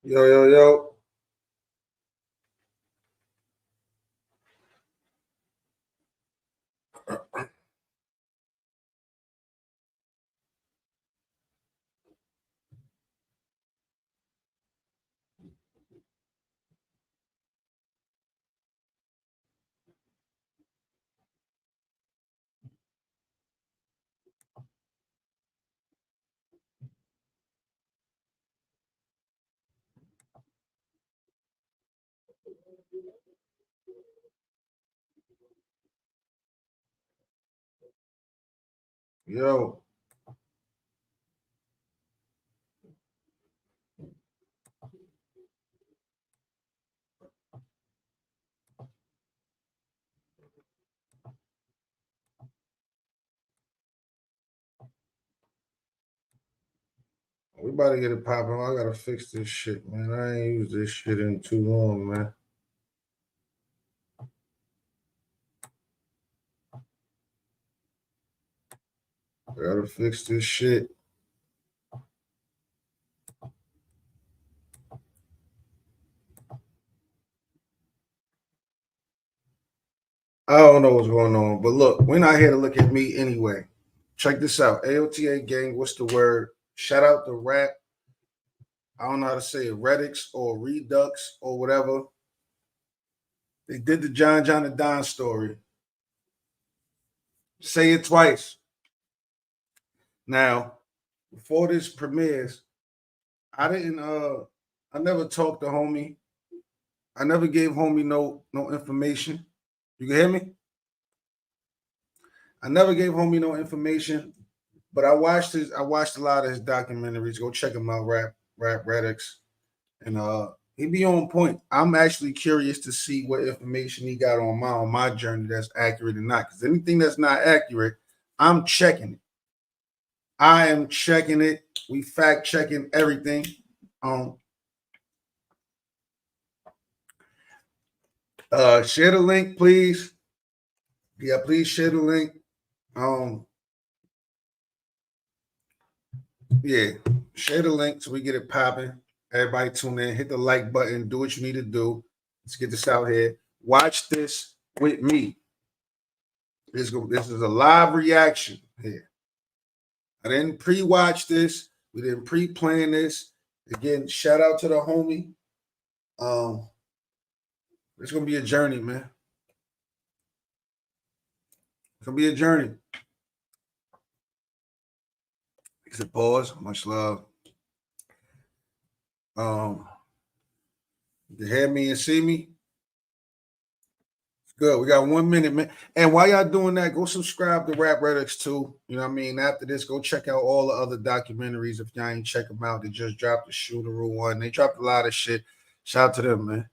Yo, yo, yo. Yo. We about to get it popping. I gotta fix this shit, man. I ain't used this shit in too long, man. I gotta fix this shit. I don't know what's going on, but look, we're not here to look at me anyway. Check this out. AOTA gang, what's the word? Shout out to Rap. I don't know how to say it, Redux or Redux or whatever. They did the John and Don story. Say it twice. Now, before this premieres, I never talked to homie. I never gave homie no information. You can hear me? I never gave homie no information, but I watched a lot of his documentaries. Go check him out, RAPREDUX. And he be on point. I'm actually curious to see what information he got on my journey that's accurate or not. Because anything that's not accurate, I'm checking it. I am checking it. We fact checking everything. Share the link, please. Yeah, please share the link. Yeah, share the link so we get it popping. Everybody tune in, hit the like button, do what you need to do. Let's get this out here. Watch this with me. This is a live reaction here. I didn't pre-watch this. We didn't pre-plan this. Again, shout out to the homie. It's gonna be a journey, man. It's gonna be a journey. It's a pause. Much love. You hear me and see me? Good. We got 1 minute, man. And while y'all doing that, go subscribe to RAPREDUX too. You know what I mean? After this, go check out all the other documentaries. If y'all ain't check them out, they just dropped the Shooteroo one. They dropped a lot of shit. Shout out to them, man.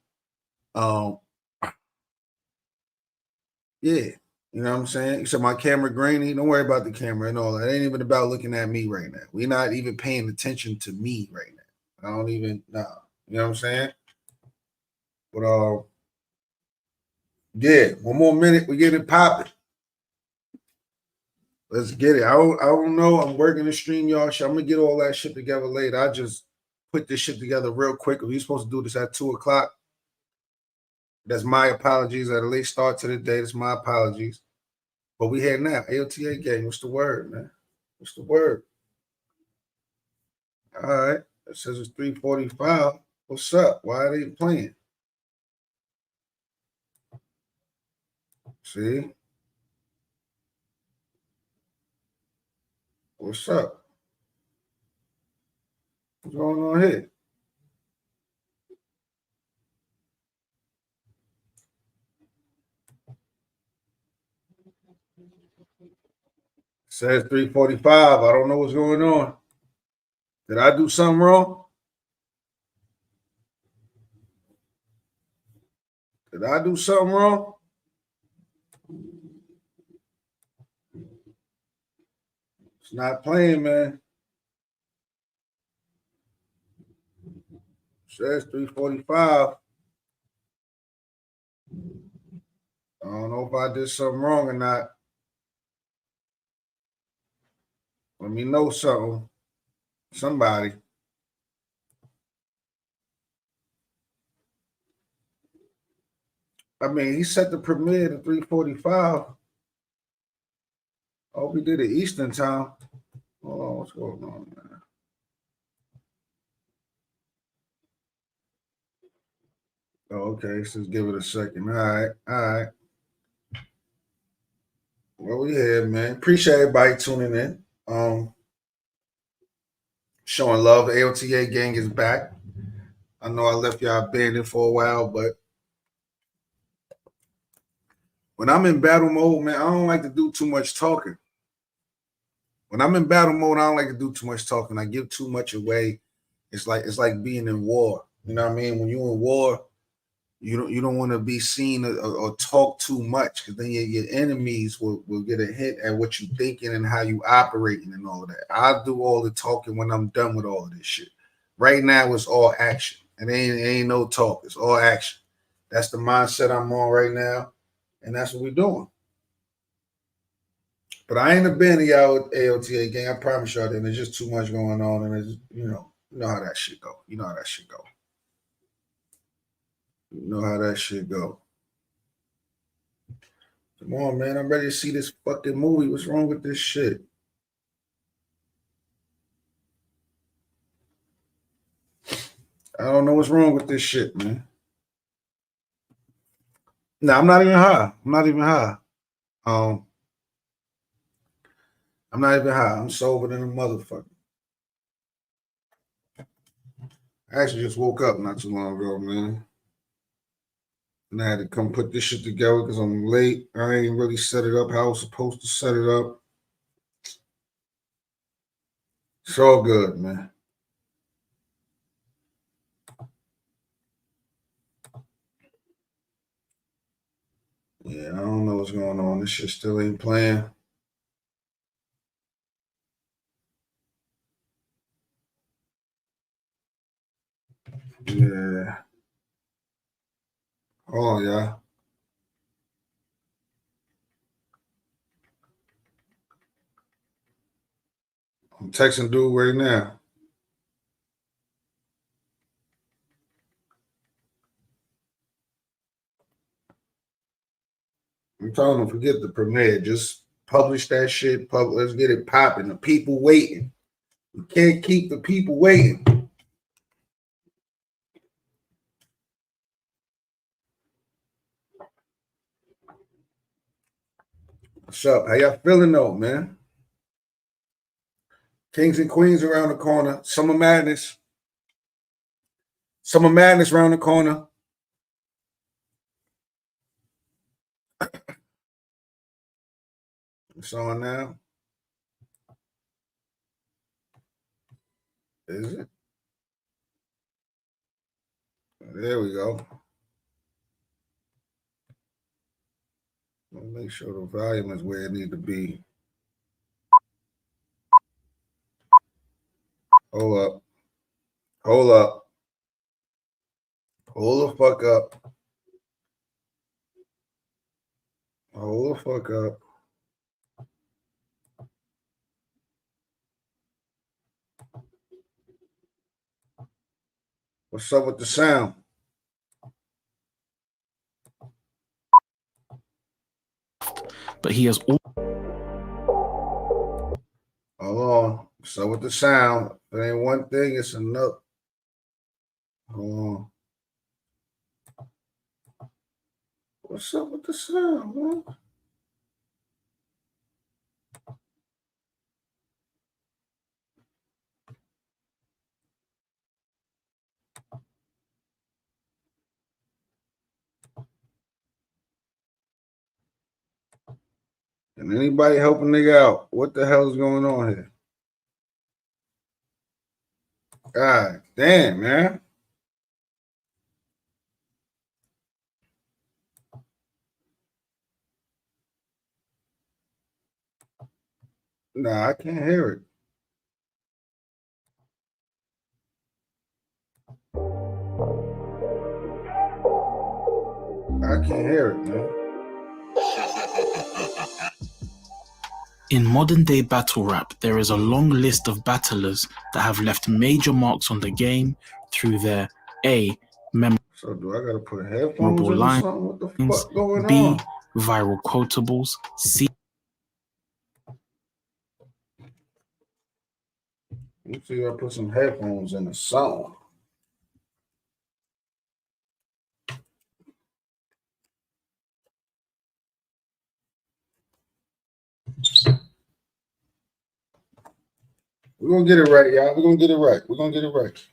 Yeah. You know what I'm saying? You said my camera grainy. Don't worry about the camera and all that. It ain't even about looking at me right now. We're not even paying attention to me right now. I don't even know. You know what I'm saying? But yeah, 1 more minute, we get it popping. Let's get it. I don't know. I'm working the stream, y'all. I'm gonna get all that shit together later. I just put this shit together real quick. We supposed to do this at 2:00. That's my apologies. At a late start to the day. That's my apologies. But we here now. AOTA gang. What's the word, man? What's the word? All right. It says it's 3:45. What's up? Why are they playing? See? What's up? What's going on here? It says 3:45. I don't know what's going on. Did I do something wrong? Did I do something wrong? It's not playing, man. It says 3:45. I don't know if I did something wrong or not. Let me know something. Somebody. I mean, he set the premiere to 3:45. Oh, we did it Eastern time. Hold on, what's going on, man? Oh, okay, so let's give it a second. All right. Well, we here, man. Appreciate everybody tuning in. Showing love. The AOTA gang is back. I know I left y'all abandoned for a while, but when I'm in battle mode, man, I don't like to do too much talking. When I'm in battle mode, I don't like to do too much talking. I give too much away. It's like being in war. You know what I mean? When you're in war, you don't want to be seen or talk too much, because then your enemies will get a hint at what you're thinking and how you operating and all of that. I'll do all the talking when I'm done with all of this shit. Right now, it's all action. It ain't no talk. It's all action. That's the mindset I'm on right now, and that's what we're doing. But I ain't abandoned y'all with AOTA gang. I promise y'all that there's just too much going on, and it's, you know how that shit go. You know how that shit go. You know how that shit go. Come on, man. I'm ready to see this fucking movie. What's wrong with this shit? I don't know what's wrong with this shit, man. No, I'm not even high. I'm not even high. I'm not even high. I'm sober than a motherfucker. I actually just woke up not too long ago, man. And I had to come put this shit together because I'm late. I ain't really set it up how I was supposed to set it up. It's all good, man. Yeah, I don't know what's going on. This shit still ain't playing. Yeah. Hold on, y'all. I'm texting dude right now. I'm telling him, forget the premiere. Just publish that shit. Let's get it popping. The people waiting. We can't keep the people waiting. What's up? How y'all feeling though, man? Kings and Queens around the corner. Summer Madness. Summer Madness around the corner. It's on now. Is it? There we go. Make sure the volume is where it needs to be. Hold up. Hold up. Hold the fuck up. Hold the fuck up. What's up with the sound? But he has all. Hold on. What's up with the sound? If it ain't one thing, it's another. Hold on. What's up with the sound, man? And anybody help a nigga out? What the hell is going on here? God damn, man. Nah, I can't hear it. I can't hear it, man. In modern-day battle rap, there is a long list of battlers that have left major marks on the game through their A. So do I gotta put headphones in or something? What the fuck going B, on? viral quotables, C. Let me see if I put some headphones in the song. We're gonna get it right, y'all. We're gonna get it right. We're gonna get it right.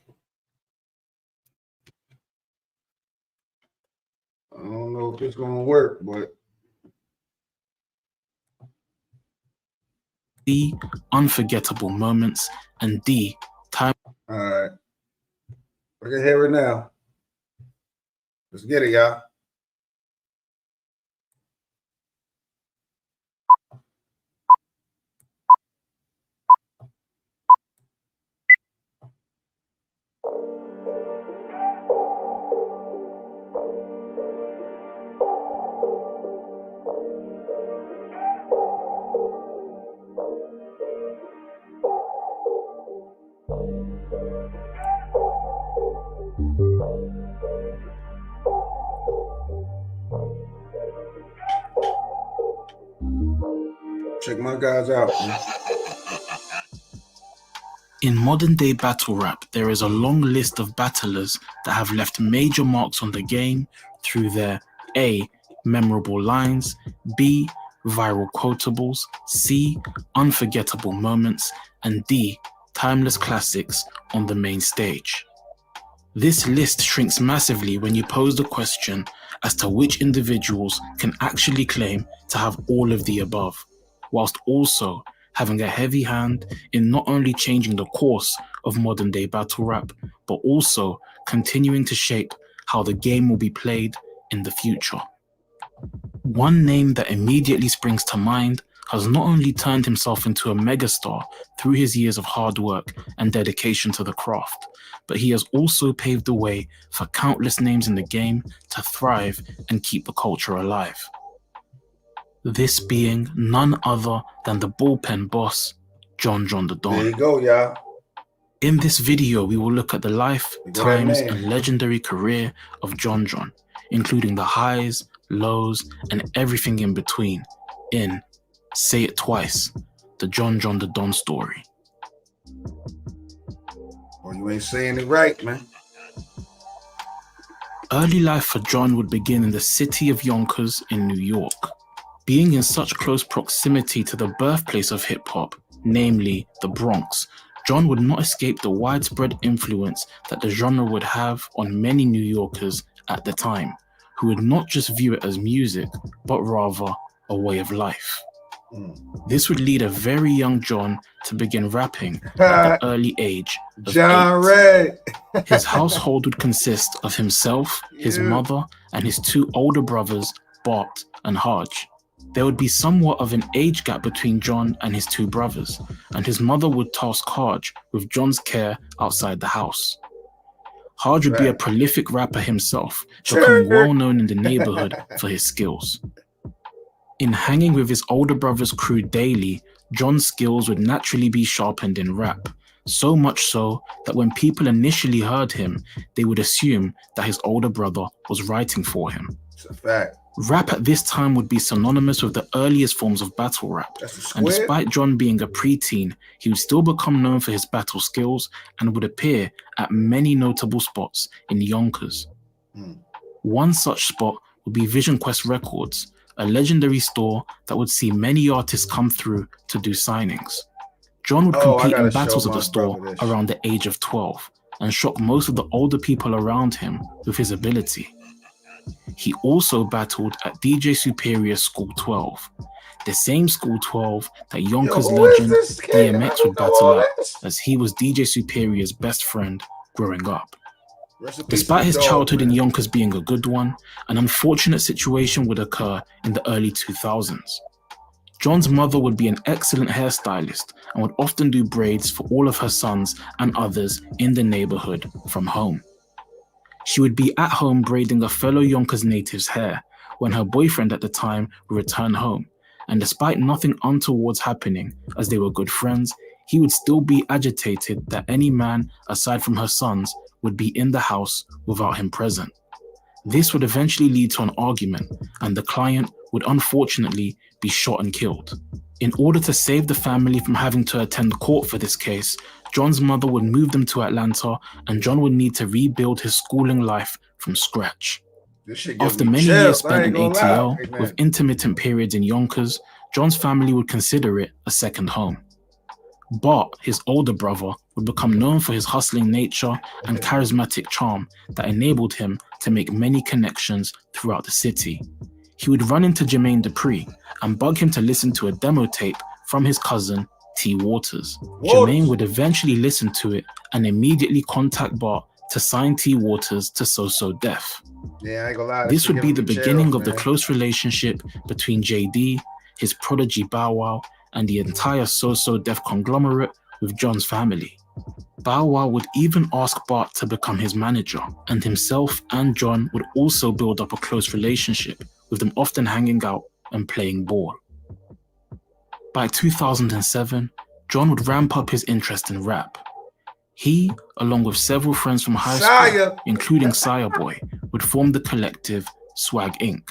I don't know if it's gonna work, but C, unforgettable moments, and D, time. All right. I can hear it now. Let's get it, y'all. Check my guys out, man. In modern-day battle rap, there is a long list of battlers that have left major marks on the game through their A, memorable lines, B, viral quotables, C, unforgettable moments, and D, timeless classics on the main stage. This list shrinks massively when you pose the question as to which individuals can actually claim to have all of the above, whilst also having a heavy hand in not only changing the course of modern day battle rap, but also continuing to shape how the game will be played in the future. One name that immediately springs to mind has not only turned himself into a megastar through his years of hard work and dedication to the craft, but he has also paved the way for countless names in the game to thrive and keep the culture alive. This being none other than the Bullpen boss, John the Don. There you go, y'all. In this video, we will look at the life, times, and legendary career of John, including the highs, lows, and everything in between in Say It Twice, the John the Don story. Well, you ain't saying it right, man. Early life for John would begin in the city of Yonkers in New York. Being in such close proximity to the birthplace of hip-hop, namely the Bronx, John would not escape the widespread influence that the genre would have on many New Yorkers at the time, who would not just view it as music, but rather a way of life. This would lead a very young John to begin rapping at the early age of 8. His household would consist of himself, his mother, and his 2 older brothers, Bart and Hodge. There would be somewhat of an age gap between John and his 2 brothers, and his mother would task Hodge with John's care outside the house. Hodge would be a prolific rapper himself, becoming well known in the neighborhood for his skills. In hanging with his older brother's crew daily, John's skills would naturally be sharpened in rap, so much so that when people initially heard him, they would assume that his older brother was writing for him. It's a fact. Rap at this time would be synonymous with the earliest forms of battle rap, and despite John being a preteen, he would still become known for his battle skills and would appear at many notable spots in Yonkers. One such spot would be Vision Quest Records, a legendary store that would see many artists come through to do signings. John would compete in battles at the store around the age of 12 and shock most of the older people around him with his ability. He also battled at DJ Superior's School 12, the same School 12 that Yonkers legend DMX would battle at, as he was DJ Superior's best friend growing up. Despite his childhood in Yonkers being a good one, an unfortunate situation would occur in the early 2000s. John's mother would be an excellent hairstylist and would often do braids for all of her sons and others in the neighborhood from home. She would be at home braiding a fellow Yonkers native's hair when her boyfriend at the time would return home, and despite nothing untoward happening as they were good friends, he would still be agitated that any man aside from her sons would be in the house without him present. This would eventually lead to an argument, and the client would unfortunately be shot and killed. In order to save the family from having to attend court for this case, John's mother would move them to Atlanta, and John would need to rebuild his schooling life from scratch. After many years spent in ATL, with intermittent periods in Yonkers, John's family would consider it a second home. But his older brother would become known for his hustling nature and charismatic charm that enabled him to make many connections throughout the city. He would run into Jermaine Dupri and bug him to listen to a demo tape from his cousin, T. Waters. Jermaine would eventually listen to it and immediately contact Bart to sign T. Waters to So-So Def. Yeah, I ain't gonna lie. This would be the beginning of the close relationship between JD, his prodigy Bow Wow, and the entire So-So Def conglomerate with John's family. Bow Wow would even ask Bart to become his manager, and himself and John would also build up a close relationship, with them often hanging out and playing ball. By 2007, John would ramp up his interest in rap. He, along with several friends from high school, including Sire Boy, would form the collective Swag Inc.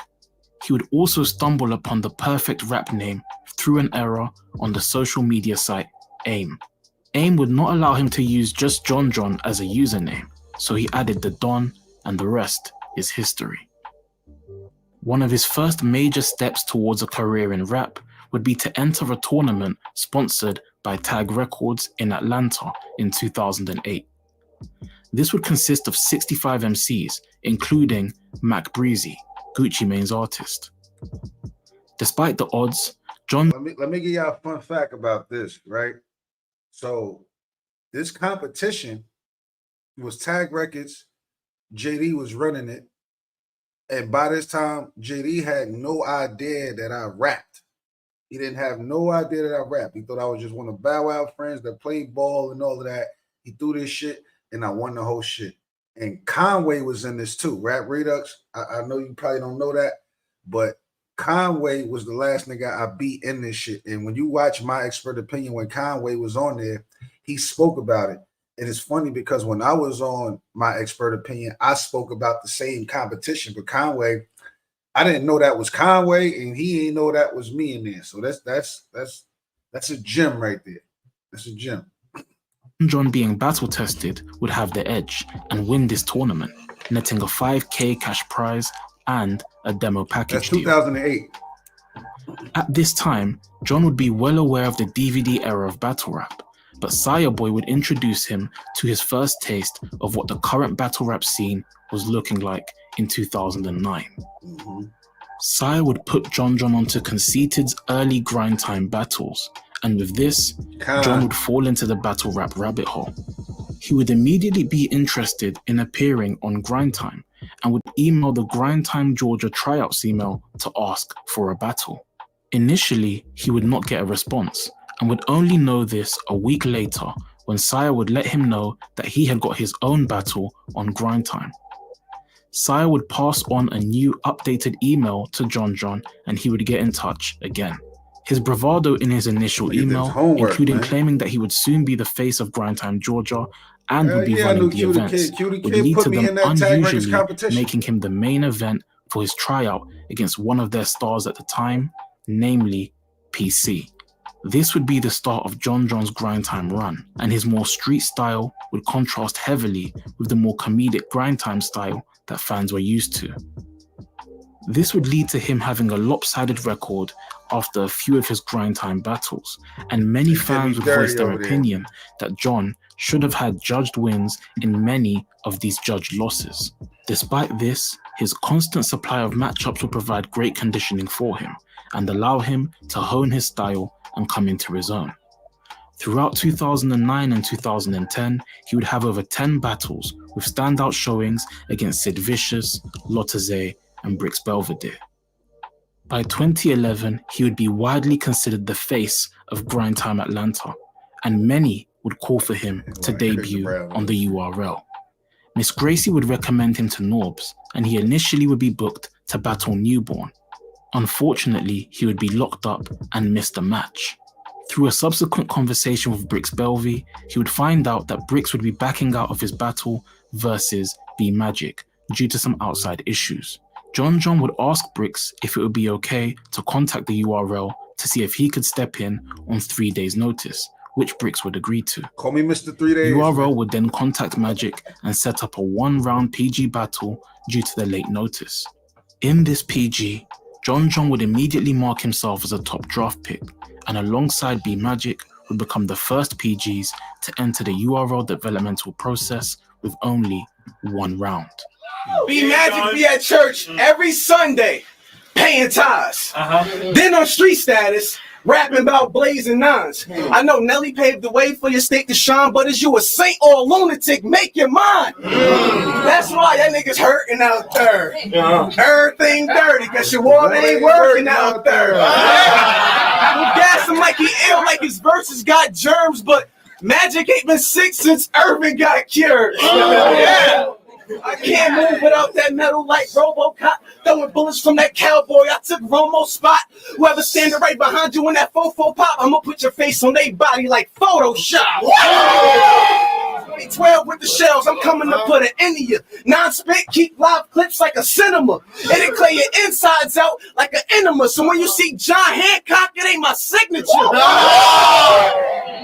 He would also stumble upon the perfect rap name through an error on the social media site AIM. AIM would not allow him to use just John as a username, so he added the Don, and the rest is history. One of his first major steps towards a career in rap would be to enter a tournament sponsored by Tag Records in Atlanta in 2008. This would consist of 65 MCs, including Mac Breezy, Gucci Mane's artist. Despite the odds, John... Let me give y'all a fun fact about this, right? So this competition was Tag Records, JD was running it, and by this time, JD had no idea that I rapped. He didn't have no idea that I rapped. He thought I was just one of Bow Wow friends that played ball and all of that. He threw this shit, and I won the whole shit. And Conway was in this too. RAPREDUX. I know you probably don't know that, but Conway was the last nigga I beat in this shit. And when you watch My Expert Opinion, when Conway was on there, he spoke about it. And it's funny because when I was on My Expert Opinion, I spoke about the same competition, but Conway, I didn't know that was Conway, and he didn't know that was me in there. So that's a gem right there. That's a gem. John, being battle tested, would have the edge and win this tournament, netting a $5,000 cash prize and a demo package. That's 2008. At this time, John would be well aware of the DVD era of battle rap, but Sire Boy would introduce him to his first taste of what the current battle rap scene was looking like in 2009. Sire would put John onto Conceited's early grind time battles, and with this, John would fall into the battle rap rabbit hole. He would immediately be interested in appearing on Grind Time and would email the Grind Time Georgia tryouts email to ask for a battle. Initially, he would not get a response and would only know this a week later when Sire would let him know that he had got his own battle on Grind Time. Sire would pass on a new updated email to John and he would get in touch again. His bravado in his initial email, including claiming that he would soon be the face of Grind Time Georgia and would be running the events, would lead to them unusually making him the main event for his tryout against one of their stars at the time, namely PC. This would be the start of John's Grind Time run, and his more street style would contrast heavily with the more comedic Grind Time style that fans were used to. This would lead to him having a lopsided record after a few of his Grind Time battles, and many fans would voice their opinion that John should have had judged wins in many of these judged losses. Despite this, his constant supply of matchups would provide great conditioning for him and allow him to hone his style and come into his own. Throughout 2009 and 2010, he would have over 10 battles with standout showings against Sid Vicious, Lotazé, and Brix Belvedere. By 2011, he would be widely considered the face of Grind Time Atlanta, and many would call for him to debut on the URL. Miss Gracie would recommend him to Norbs, and he initially would be booked to battle Newborn. Unfortunately, he would be locked up and missed a match. Through a subsequent conversation with Brix Belvy, he would find out that Brix would be backing out of his battle versus B Magic due to some outside issues. John would ask Brix if it would be okay to contact the URL to see if he could step in on 3 days' notice, which Brix would agree to. Call me Mr. 3 Days. URL would then contact Magic and set up a 1-round PG battle due to the late notice. In this PG, John would immediately mark himself as a top draft pick, and alongside B Magic would become the first PGs to enter the URL developmental process with only 1 round. B Magic be at church every Sunday, paying tithes. Then on Street Status, rapping about blazing nines. I know Nelly paved the way for your state to shine, but is you a saint or a lunatic, make your mind. That's why that niggas hurting out there. Everything dirty, cause your water ain't working out there. I'm gassing like he ill, like his verses got germs, but Magic ain't been sick since Irvin got cured. I can't move without that metal like RoboCop. Throwing bullets from that cowboy, I took Romo's spot. Whoever standing right behind you in that fofo pop, I'ma put your face on their body like Photoshop. 2012 with the shells, I'm coming to put an end to you. Non-spit, keep live clips like a cinema. It'll clear your insides out like an enema. So when you see John Hancock, it ain't my signature.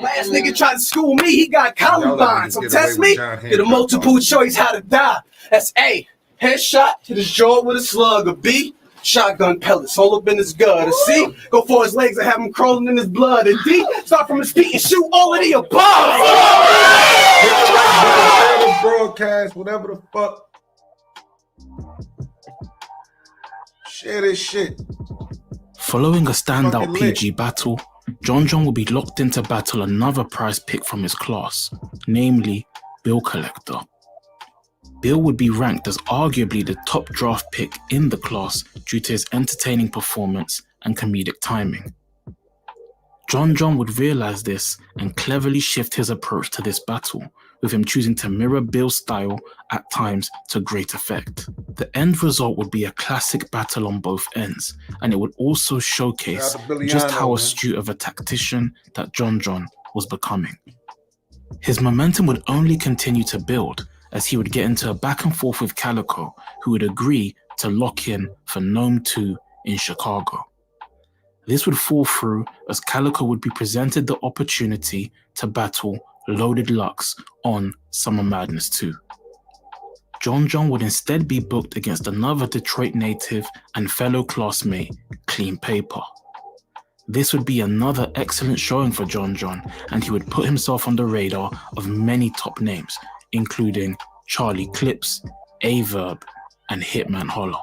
Last nigga tried to school me, he got Columbine. So test me, get a multiple choice how to die. That's A, headshot to his jaw with a slug. A B, shotgun pellets all up in his gut. A C, go for his legs and have him crawling in his blood. And D, start from his feet and shoot all of the above. Broadcast, whatever the fuck. Share this shit. Following a standout Fucking lit. PG battle, John will be locked in to battle another prize pick from his class, namely Bill Collector. Bill would be ranked as arguably the top draft pick in the class due to his entertaining performance and comedic timing. John would realize this and cleverly shift his approach to this battle, with him choosing to mirror Bill's style at times to great effect. The end result would be a classic battle on both ends, and it would also showcase just how astute of a tactician that John was becoming. His momentum would only continue to build as he would get into a back and forth with Calico, who would agree to lock in for Gnome 2 in Chicago. This would fall through as Calico would be presented the opportunity to battle Loaded Lux on Summer Madness 2. John would instead be booked against another Detroit native and fellow classmate, Clean Paper. This would be another excellent showing for John, and he would put himself on the radar of many top names, including Charlie Clips, A-Verb, and Hitman Holler.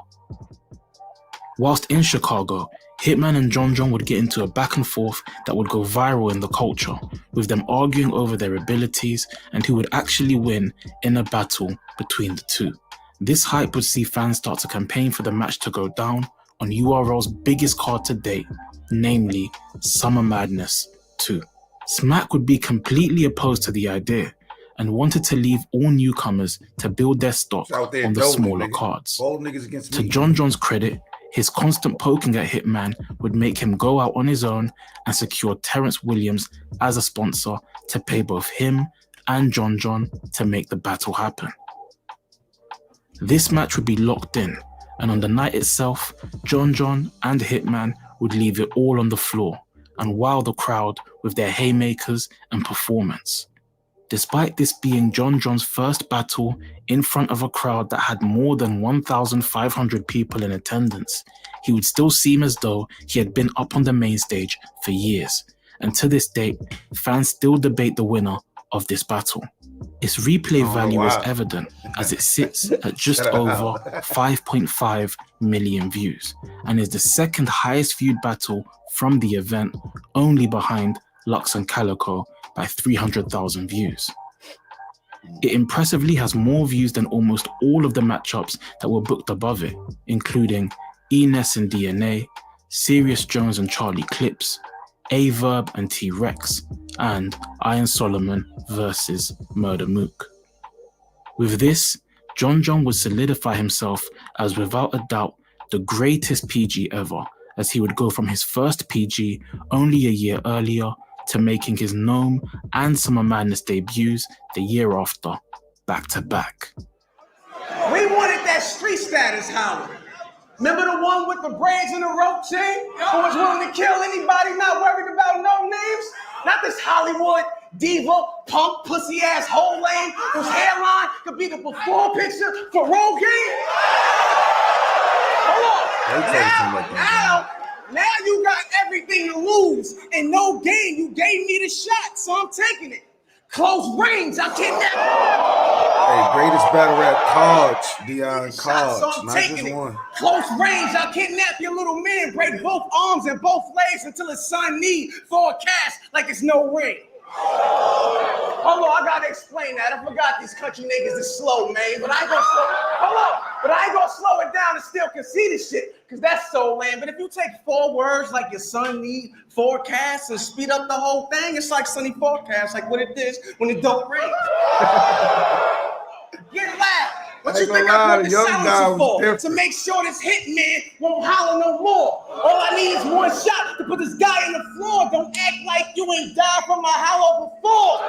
Whilst in Chicago, Hitman and John would get into a back and forth that would go viral in the culture, with them arguing over their abilities and who would actually win in a battle between the two. This hype would see fans start to campaign for the match to go down on URL's biggest card to date, namely Summer Madness 2. Smack would be completely opposed to the idea and wanted to leave all newcomers to build their stock on the smaller cards. To John's credit, his constant poking at Hitman would make him go out on his own and secure Terrence Williams as a sponsor to pay both him and John to make the battle happen. This match would be locked in, and on the night itself, John and Hitman would leave it all on the floor and wow the crowd with their haymakers and performance. Despite this being John's first battle in front of a crowd that had more than 1,500 people in attendance, he would still seem as though he had been up on the main stage for years, and to this date, fans still debate the winner of this battle. Its replay value is evident as it sits at just over 5.5 million views and is the second highest viewed battle from the event, only behind Lux and Calico by 300,000 views. It impressively has more views than almost all of the matchups that were booked above it, including Enes and DNA, Sirius Jones and Charlie Clips, A-Verb and T-Rex, and Iron Solomon versus Murder Mook. With this, John would solidify himself as without a doubt the greatest PG ever, as he would go from his first PG only a year earlier to making his Gnome and Summer Madness debuts the year after, back to back. We wanted that street status, Howard. Remember the one with the braids and the rope chain? Who was willing to kill anybody, not worried about no names? Not this Hollywood diva, punk, pussy-ass hole lane whose hairline could be the before picture for Rogaine? Hold on. Now you got everything to lose and no gain. You gave me the shot, so I'm taking it. Close range, I kidnapped you. Hey, greatest battle rap cards, Dion cards, so I'm not taking just it. one. Close range, I kidnap your little man, break both arms and both legs until his son need for a cast like it's no ring. Hold on, I gotta explain that. I forgot these country niggas is slow, man. But I ain't gonna slow it down and still concede this shit, because that's so lame. But if you take 4 words like your son need forecast and speed up the whole thing, it's like sunny forecast, like what it is when it don't rain. Get loud. What you think I put the silencer for? To make sure this hitman won't holler no more. All I need is one shot to put this guy in the floor. Don't act like you ain't died from my hollow before.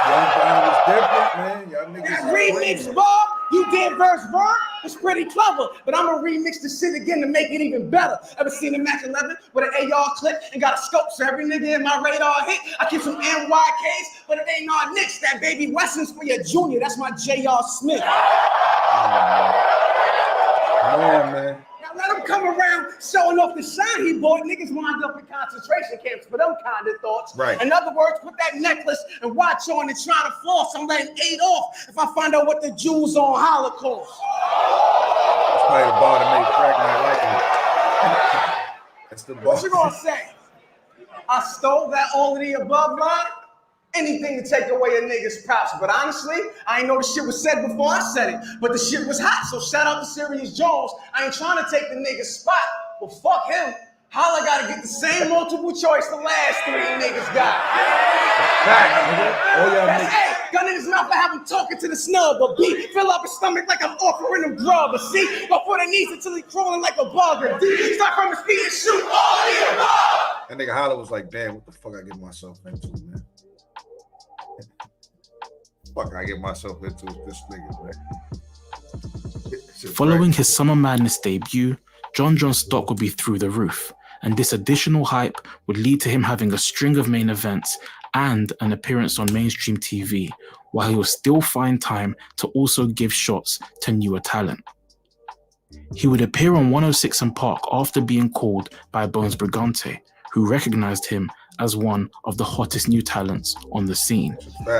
Young Don was different, man. Y'all niggas. That remix, Bob, you did verse verb. It's pretty clever, but I'm gonna remix the shit again to make it even better. Ever seen a Mac 11 with an AR clip and got a scope so every nigga in my radar hit? I keep some NYKs, but it ain't our nicks. That baby Wesson's for your junior. That's my J.R. Smith. Man. Now let him come around showing off the shine he bought. Niggas wind up in concentration camps for them kind of thoughts. Right. In other words, put that necklace and watch on and try to floss. I'm letting 8 off if I find out what the Jews on Holocaust. That's probably the bar that made Crack not like me. That's the bar. What you gonna say? I stole that all of the above line? Anything to take away a nigga's props. But honestly, I ain't know the shit was said before I said it. But the shit was hot, so shout out to Sirius Jones. I ain't trying to take the nigga's spot. Well, fuck him. Holla gotta get the same multiple choice the last 3 niggas got. Hey, gun in his mouth, I have him talking to the snub. But B, fill up his stomach like I'm offering him grub. But C, go for the knees until he crawling like a bug. Or D, start from his feet and shoot all the above. That nigga Holla was like, damn, what the fuck I get myself into, man? Fuck I get myself into this nigga, man. Following his Summer Madness debut, John John's stock would be through the roof, and this additional hype would lead to him having a string of main events and an appearance on mainstream TV, while he would still find time to also give shots to newer talent. He would appear on 106 & Park after being called by Bones Brigante, who recognized him as one of the hottest new talents on the scene.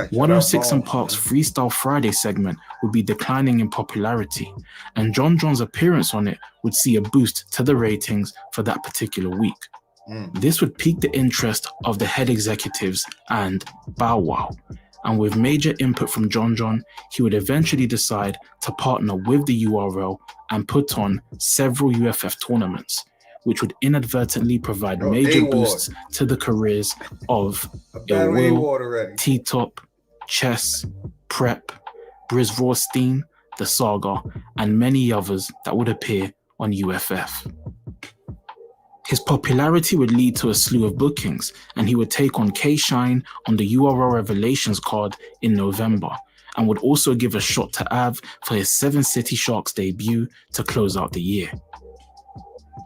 106 & Park's Freestyle Friday segment would be declining in popularity, and John John's appearance on it would see a boost to the ratings for that particular week. This would pique the interest of the head executives and Bow Wow, and with major input from John John, he would eventually decide to partner with the URL and put on several UFF tournaments, which would inadvertently provide major boosts to the careers of Ill Will, T-Top, Chess, Prep, Briz Rawstein, The Saga, and many others that would appear on UFF. His popularity would lead to a slew of bookings, and he would take on K-Shine on the URL Revelations card in November, and would also give a shot to Av for his 7 City Sharks debut to close out the year.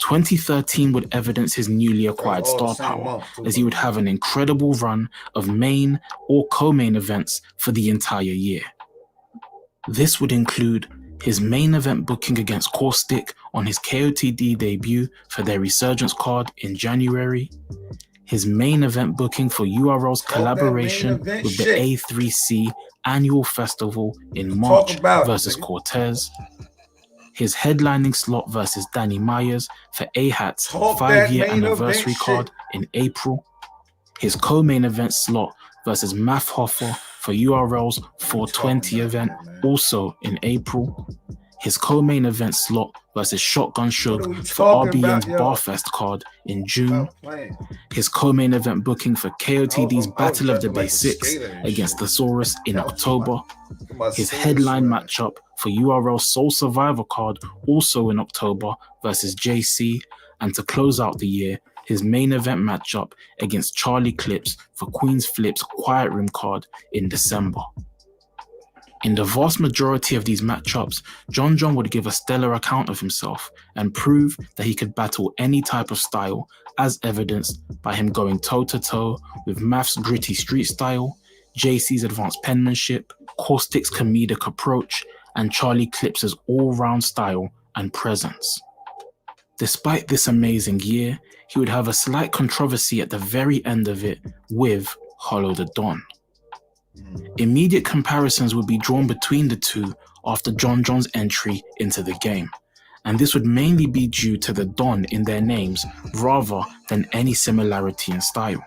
2013 would evidence his newly acquired star power, as he would have an incredible run of main or co-main events for the entire year. This would include his main event booking against Caustic on his KOTD debut for their Resurgence card in January, his main event booking for URL's collaboration with the A3C annual festival in March versus Cortez, his headlining slot versus Danny Myers for AHAT's 5-year anniversary card in April, his co-main event slot versus Math Hoffer for URL's 420 event also in April, his co-main event slot versus Shotgun Shug for RBN's Barfest card in June, his co-main event booking for KOTD's Battle of the Bay 6 against Thesaurus in October, his headline matchup for URL's Soul Survivor card also in October versus JC, and to close out the year, his main event matchup against Charlie Clips for Queen's Flip's Quiet Room card in December. In the vast majority of these matchups, John would give a stellar account of himself and prove that he could battle any type of style, as evidenced by him going toe-to-toe with Math's gritty street style, JC's advanced penmanship, Caustic's comedic approach, and Charlie Clips' all-round style and presence. Despite this amazing year, he would have a slight controversy at the very end of it with Hollow the Don. Immediate comparisons would be drawn between the two after John's entry into the game, and this would mainly be due to the Don in their names rather than any similarity in style.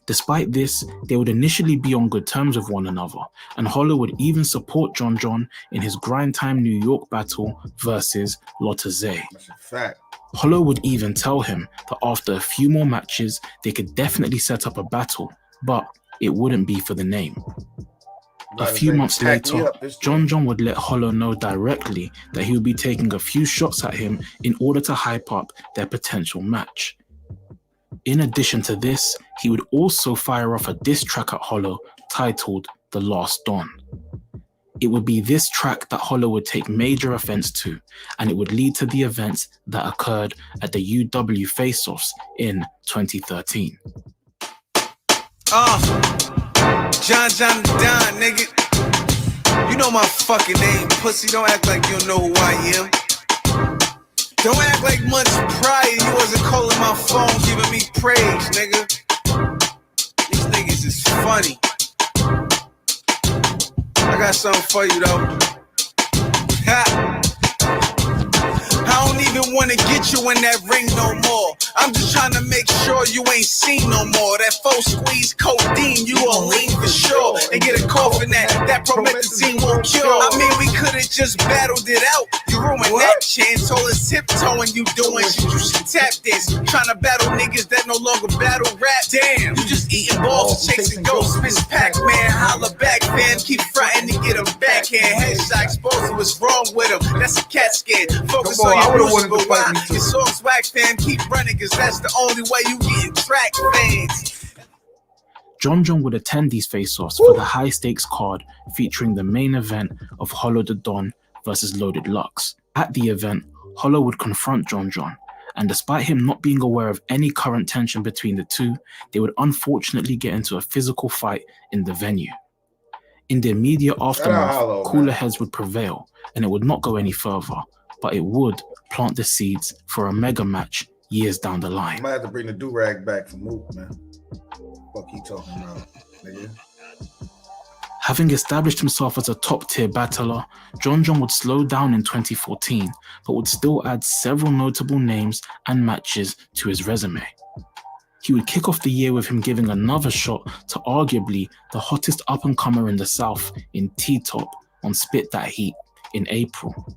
Despite this, they would initially be on good terms with one another, and Hollow would even support John in his Grind Time New York battle versus Lotta Zay. That's a fact. Hollow would even tell him that after a few more matches, they could definitely set up a battle, but it wouldn't be for the name. A few months later, John would let Hollow know directly that he would be taking a few shots at him in order to hype up their potential match. In addition to this, he would also fire off a diss track at Hollow titled The Last Don. It would be this track that Hollow would take major offense to, and it would lead to the events that occurred at the UW Face-Offs in 2013. John the Don, nigga. You know my fucking name, pussy. Don't act like you don't know who I am. Don't act like months prior you wasn't calling my phone, giving me praise, nigga. These niggas is funny. I got something for you though. Ha! I don't even wanna get you in that ring no more. I'm just trying to make sure you ain't seen no more. That 4-squeeze codeine, you gon' lean for sure. And get a cough in that promethazine won't cure. I mean, we could've just battled it out. You ruined that chance. All this tiptoeing you doing shit, you should tap this. Trying to battle niggas that no longer battle rap. Damn, you just eating balls and chasing ghosts. Miss Pac-Man, holla back, fam. Keep frontin' to get a backhand. Headshot exposing what's wrong with him. That's a cat scan. Focus on your bruises, but why? Your song's whack, fam. Keep running, cause that's the only way you getting track fans. John would attend these face-offs for the high-stakes card featuring the main event of Hollow the Don versus Loaded Lux. At the event, Hollow would confront John, and despite him not being aware of any current tension between the two, they would unfortunately get into a physical fight in the venue. In the immediate aftermath, cooler heads would prevail, and it would not go any further, but it would plant the seeds for a mega match years down the line. I might have to bring the do-rag back for Mook, man. Fuck he talking about, nigga. Having established himself as a top-tier battler, John would slow down in 2014, but would still add several notable names and matches to his resume. He would kick off the year with him giving another shot to arguably the hottest up-and-comer in the South in T-Top on Spit That Heat in April.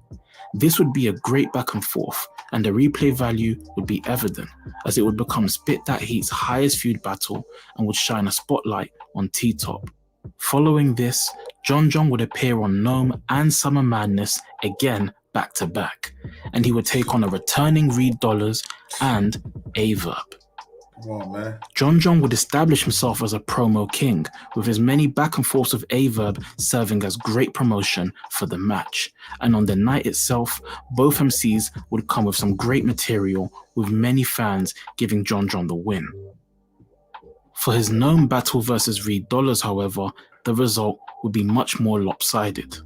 This would be a great back and forth, and the replay value would be evident, as it would become Spit That Heat's highest feud battle and would shine a spotlight on T-Top. Following this, John would appear on Gnome and Summer Madness again back-to-back, and he would take on a returning Reed Dollars and Averb. Come on, man. John would establish himself as a promo king, with his many back and forths with Averb serving as great promotion for the match. And on the night itself, both MCs would come with some great material, with many fans giving John the win. For his Gnome battle versus Reed Dollars, however, the result would be much more lopsided.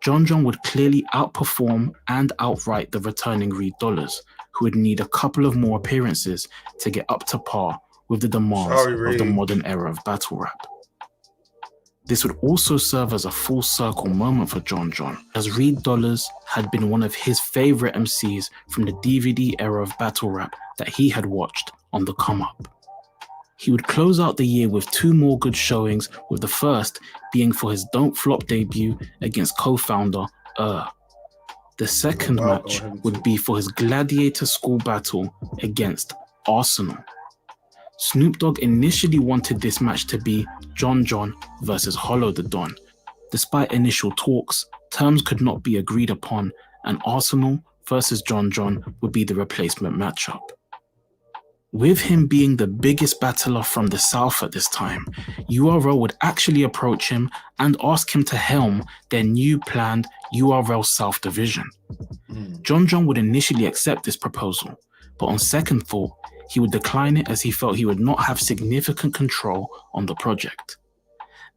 John would clearly outperform and outright the returning Reed Dollars, who would need a couple of more appearances to get up to par with the demands of the modern era of battle rap. This would also serve as a full circle moment for John, as Reed Dollars had been one of his favorite MCs from the DVD era of battle rap that he had watched on the come up. He would close out the year with two more good showings, with the first being for his Don't Flop debut against co-founder The second match would be for his Gladiator School battle against Arsenal. Snoop Dogg initially wanted this match to be John versus Hollow the Don. Despite initial talks, terms could not be agreed upon, and Arsenal versus John would be the replacement matchup. With him being the biggest battler from the South at this time, URL would actually approach him and ask him to helm their new planned URL South division. John would initially accept this proposal, but on second thought, he would decline it as he felt he would not have significant control on the project.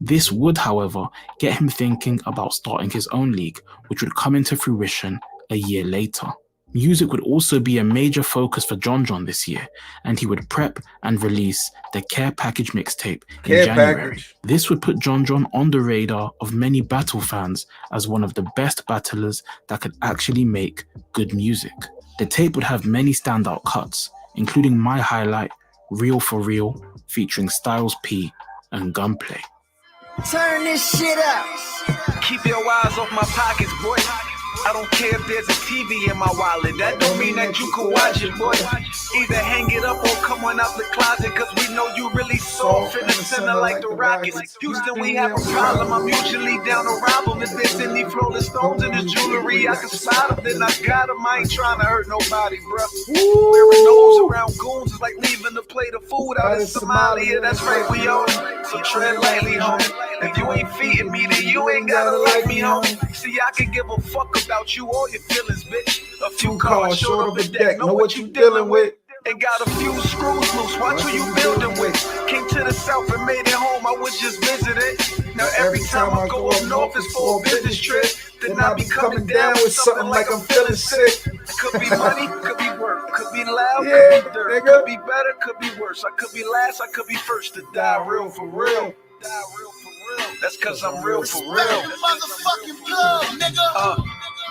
This would, however, get him thinking about starting his own league, which would come into fruition a year later. Music would also be a major focus for John this year, and he would prep and release the Care Package mixtape in January. This would put John on the radar of many battle fans as one of the best battlers that could actually make good music. The tape would have many standout cuts, including my highlight, Real for Real, featuring Styles P and Gunplay. Turn this shit up. Keep your eyes off my pockets, boy. I don't care if there's a TV in my wallet. That don't mean that you can watch it, boy. Either hang it up or come on out the closet, cause we know you really soft in the center like the Rockets. Houston, we have a problem. I'm usually down to rob them. If there's any flawless stones in the jewelry, I can spot them, then I got them. I ain't trying to hurt nobody, bruh. Wearing nose around goons is like leaving a plate of food out in Somalia. That's right, we own it. So tread lightly, homie. If you ain't feeding me, then you ain't gotta like me, homie. See, I can give a fuck about you or your feelings, bitch. A few cards short of a deck, know what you dealing with. And got a few screws loose, watch who you building with. Came to the south and made it home, I was just visiting. Now every time I go up north, it's for a business trip. Then I be coming down with something like I'm feeling sick. Could be money, could be work, could be loud, could be dirt, could be better, could be worse. I could be last, I could be first to die real for real. Die real for real. That's cause I'm real for real. Motherfucking blood, nigga.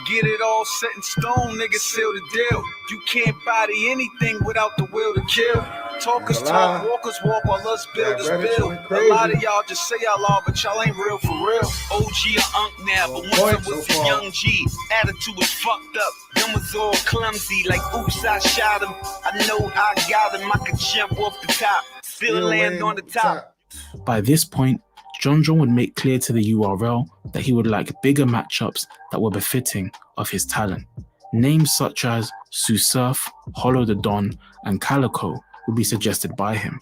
Get it all set in stone, nigga, seal the deal. You can't body anything without the will to kill. Talkers talk, walkers walk, while us builders build. A lot of y'all just say y'all are, but y'all ain't real for real. OG or Unk now, but once I was a young G. Attitude was fucked up, them was all clumsy. Like, oops, I shot him. I know I got him, I could jump off the top. Still land on the top. By this point, John would make clear to the URL that he would like bigger matchups that were befitting of his talent. Names such as Sue Surf, Hollow the Don, and Calico would be suggested by him.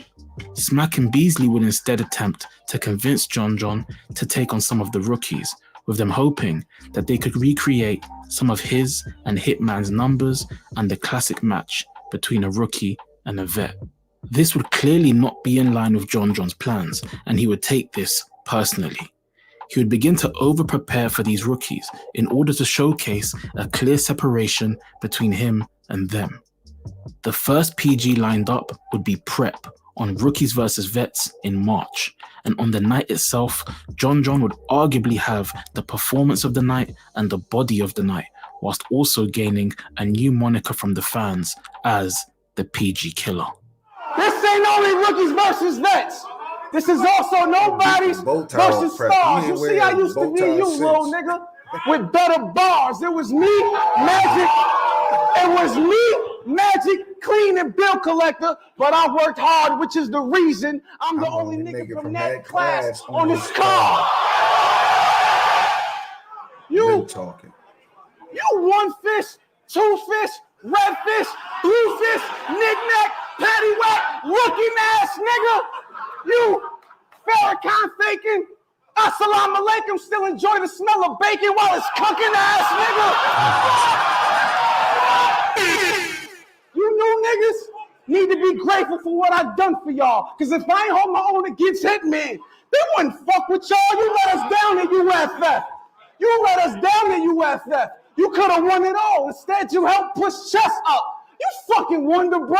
Smack and Beasley would instead attempt to convince John to take on some of the rookies, with them hoping that they could recreate some of his and Hitman's numbers and the classic match between a rookie and a vet. This would clearly not be in line with John's plans, and he would take this personally. He would begin to over-prepare for these rookies in order to showcase a clear separation between him and them. The first PG lined up would be Prep on Rookies vs Vets in March, and on the night itself, John would arguably have the performance of the night and the body of the night, whilst also gaining a new moniker from the fans as the PG Killer. This ain't only Rookies versus Vets. This is also Nobody's versus Stars. You see, I used to be you, little nigga, with better bars. It was me, Magic. It was me, Magic, Clean, and Bill Collector. But I worked hard, which is the reason I'm the only nigga from that class on this car. You talking? You one fish, two fish, red fish, blue fish, knick-knack, paddywhack, looking ass nigga. You Farrakhan faking. Assalamu alaikum, still enjoy the smell of bacon while it's cooking ass nigga. You new niggas need to be grateful for what I've done for y'all. Cause if I ain't hold my own against Hitman, they wouldn't fuck with y'all. You let us down in UFF. You let us down in UFF. You could have won it all. Instead, you helped push chess up. You fucking wonder, bro.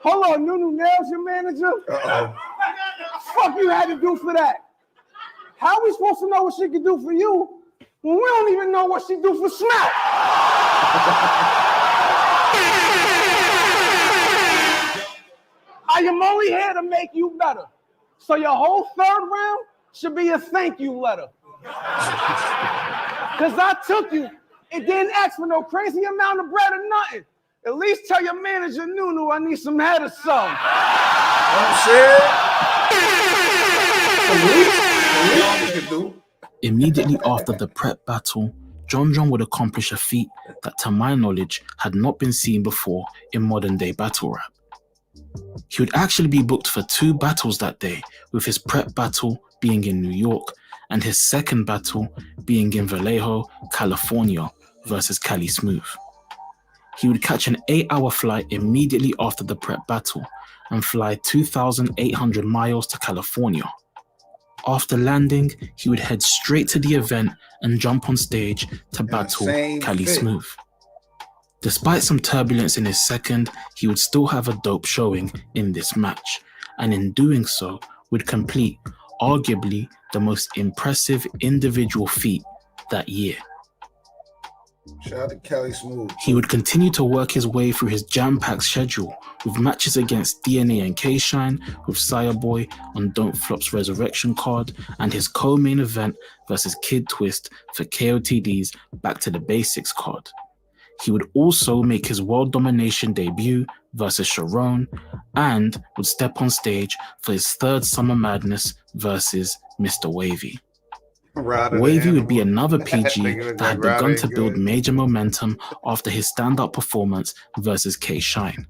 Hold on, Nunu Nails, your manager? Fuck you had to do for that? How are we supposed to know what she can do for you when we don't even know what she do for Smack? I am only here to make you better. So your whole third round should be a thank you letter. Because I took you and didn't ask for no crazy amount of bread or nothing. At least tell your manager, Nunu, I need some head or something. Immediately after the Prep battle, John would accomplish a feat that, to my knowledge, had not been seen before in modern-day battle rap. He would actually be booked for 2 battles that day, with his prep battle being in New York and his second battle being in Vallejo, California versus Cali Smooth. He would catch an 8-hour flight immediately after the prep battle and fly 2,800 miles to California. After landing, he would head straight to the event and jump on stage to battle Cali Smooth. Despite some turbulence in his second, he would still have a dope showing in this match, and in doing so would complete arguably the most impressive individual feat that year. Shout out to Cali Smooth. He would continue to work his way through his jam-packed schedule with matches against DNA and K-Shine, with Fireboy on Don't Flop's Resurrection card, and his co-main event versus Kid Twist for KOTD's Back to the Basics card. He would also make his world domination debut versus Sharon and would step on stage for his third Summer Madness versus Mr. Wavy. Wavy would be another PG that had begun to build major momentum after his standout performance versus K-Shine.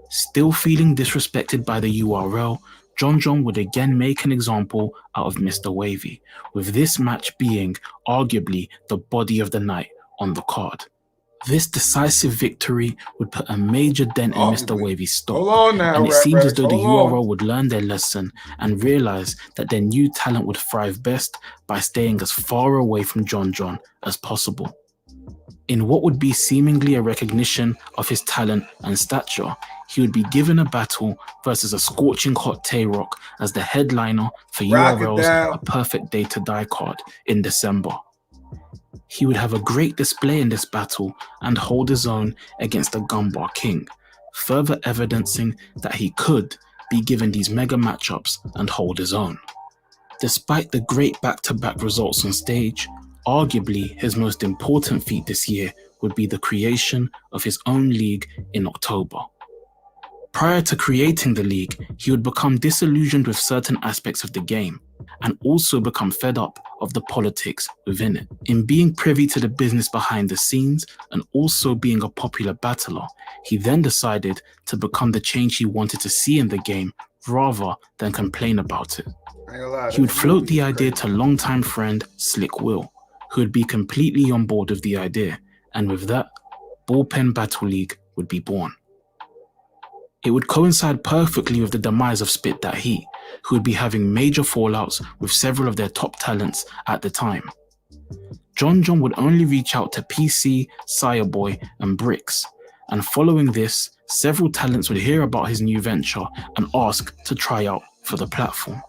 Still feeling disrespected by the URL, John would again make an example out of Mr. Wavy, with this match being arguably the body of the night on the card. This decisive victory would put a major dent in Mr. Wavy's stock, and it seems as though the URL would learn their lesson and realize that their new talent would thrive best by staying as far away from John as possible. In what would be seemingly a recognition of his talent and stature, he would be given a battle versus a scorching hot Tay-Rock as the headliner for URL's A Perfect Day to Die card in December. He would have a great display in this battle and hold his own against the Gunbar King, further evidencing that he could be given these mega matchups and hold his own. Despite the great back-to-back results on stage, arguably his most important feat this year would be the creation of his own league in October. Prior to creating the league, he would become disillusioned with certain aspects of the game and also become fed up of the politics within it. In being privy to the business behind the scenes and also being a popular battler, he then decided to become the change he wanted to see in the game rather than complain about it. He would float the idea to longtime friend Slick Will, who would be completely on board with the idea, and with that, Bullpen Battle League would be born. It would coincide perfectly with the demise of Spit That Heat, who would be having major fallouts with several of their top talents at the time. John would only reach out to PC, Fireboy, and Bricks, and following this, several talents would hear about his new venture and ask to try out for the platform.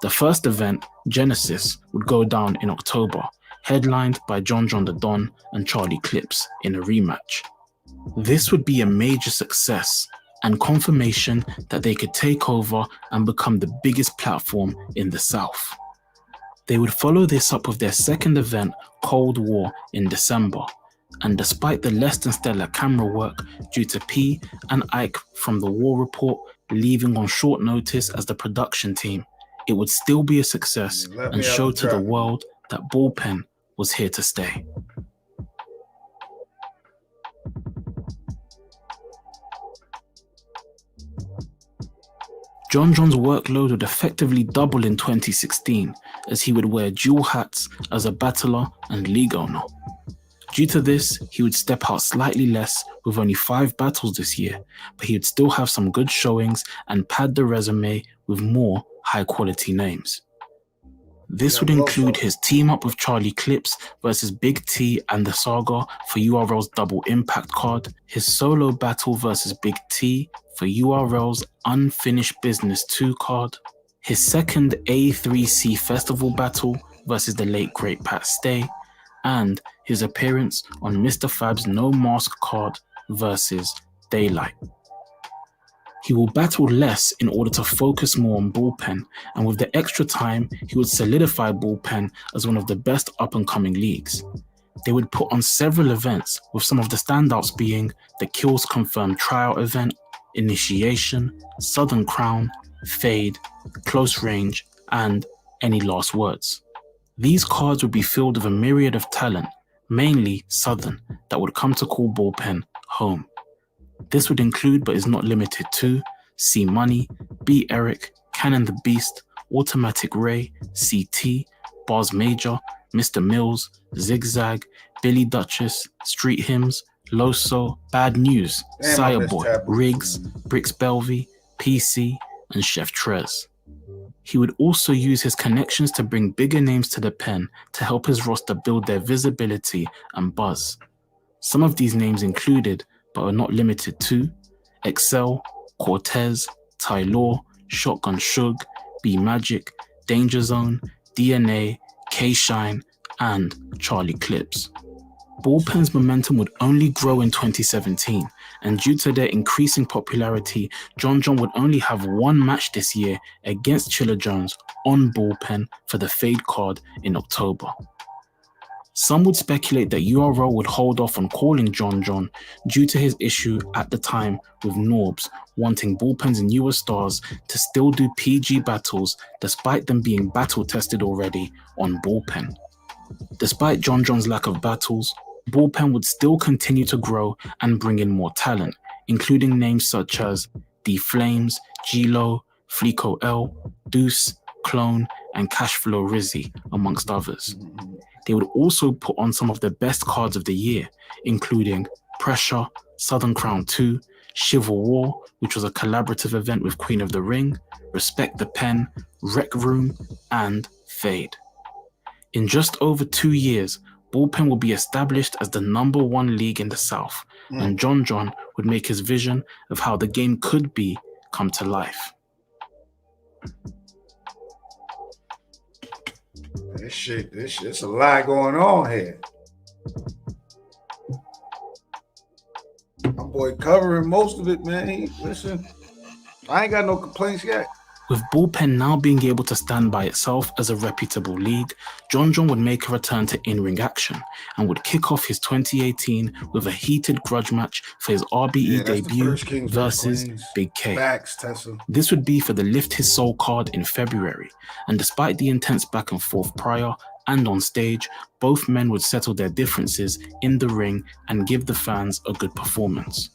The first event, Genesis, would go down in October, headlined by John the Don and Charlie Clips in a rematch. This would be a major success and confirmation that they could take over and become the biggest platform in the South. They would follow this up with their second event, Cold War, in December, and despite the less than stellar camera work due to P and Ike from the War Report leaving on short notice as the production team, it would still be a success and show to the world that Bullpen was here to stay. John's workload would effectively double in 2016 as he would wear dual hats as a battler and league owner. Due to this, he would step out slightly less with only 5 battles this year, but he would still have some good showings and pad the resume with more high-quality names. This would include his team-up with Charlie Clips versus Big T and the Saga for URL's Double Impact card, his solo battle versus Big T for URL's Unfinished Business 2 card, his second A3C Festival battle versus the late great Pat Stay, and his appearance on Mr. Fab's No Mask card versus Daylight. He will battle less in order to focus more on Bullpen, and with the extra time, he would solidify Bullpen as one of the best up-and-coming leagues. They would put on several events, with some of the standouts being the Kills Confirmed Tryout event, Initiation, Southern Crown, Fade, Close Range, and Any Last Words. These cards would be filled with a myriad of talent, mainly Southern, that would come to call Bullpen home. This would include, but is not limited to, C Money, B Eric, Cannon the Beast, Automatic Ray, CT, Bars Major, Mr. Mills, Zigzag, Billy Duchess, Street Hymns, Loso, Bad News, Sire Boy, Riggs, Brix Belvy, PC, and Chef Trez. He would also use his connections to bring bigger names to the pen to help his roster build their visibility and buzz. Some of these names included, but are not limited to, Excel, Cortez, Ty Law, Shotgun Suge, B Magic, Danger Zone, DNA, K-Shine, and Charlie Clips. Bullpen's momentum would only grow in 2017, and due to their increasing popularity, John would only have one match this year against Chilla Jones on Bullpen for the Fade card in October. Some would speculate that URL would hold off on calling John due to his issue at the time with Norbs wanting Bullpen's newer stars to still do PG battles despite them being battle tested already on Bullpen. Despite John's lack of battles, Bullpen would still continue to grow and bring in more talent, including names such as D Flames, G-Lo, Fleeko L, Deuce, Clone, and Cashflow Rizzy, amongst others. They would also put on some of the best cards of the year, including Pressure, Southern Crown 2, Civil War, which was a collaborative event with Queen of the Ring, Respect the Pen, Rec Room, and Fade. In just over 2 years, Bullpen will be established as the #1 league in the South, and John would make his vision of how the game could be come to life. This shit's a lot going on here. My boy covering most of it, man. Listen, I ain't got no complaints yet. With Bullpen now being able to stand by itself as a reputable league, John would make a return to in-ring action and would kick off his 2018 with a heated grudge match for his RBE debut versus Big K. This would be for the Lift His Soul card in February, and despite the intense back and forth prior and on stage, both men would settle their differences in the ring and give the fans a good performance.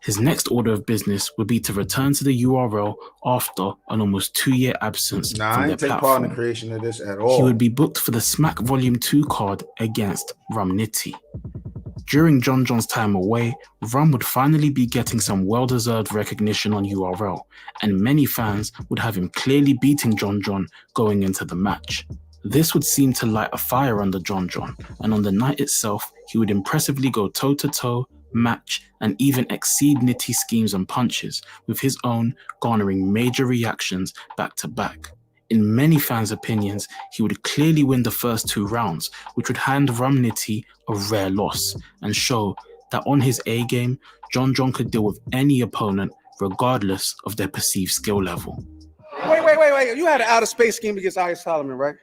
His next order of business would be to return to the URL after an almost 2-year absence from their platform. Part in the creation of this at all. He would be booked for the Smack Volume 2 card against Rum Nitty. During John's time away, Rum would finally be getting some well-deserved recognition on URL, and many fans would have him clearly beating John going into the match. This would seem to light a fire under John, and on the night itself, he would impressively go toe-to-toe, match, and even exceed Nitty's schemes and punches, with his own garnering major reactions back to back. In many fans' opinions, he would clearly win the first 2 rounds, which would hand Rum Nitty a rare loss and show that on his A game, John could deal with any opponent regardless of their perceived skill level. Wait. You had an outer space scheme against Ice Solomon, right?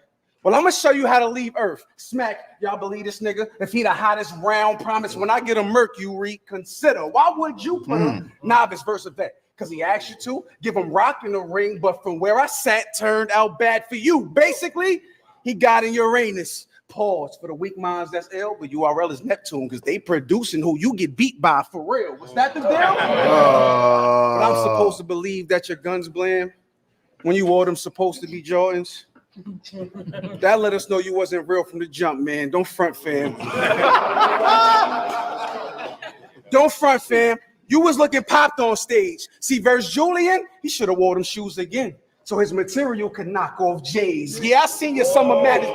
Well, I'm going to show you how to leave Earth. Smack, y'all believe this nigga? If he the hottest round, promise when I get a Mercury, consider. Why would you put him novice versus vet? Because he asked you to give him rock in the ring, but from where I sat, turned out bad for you. Basically, he got in Uranus. Pause for the weak minds, that's L, but URL is Neptune because they producing who you get beat by for real. Was that the deal? But I'm supposed to believe that your guns bland when you wore them supposed to be Jordans. That let us know you wasn't real from the jump, man. Don't front, fam. Don't front, fam. You was looking popped on stage. See, versus Julian, he should have wore them shoes again, so his material could knock off J's. Yeah, I seen your summer madness.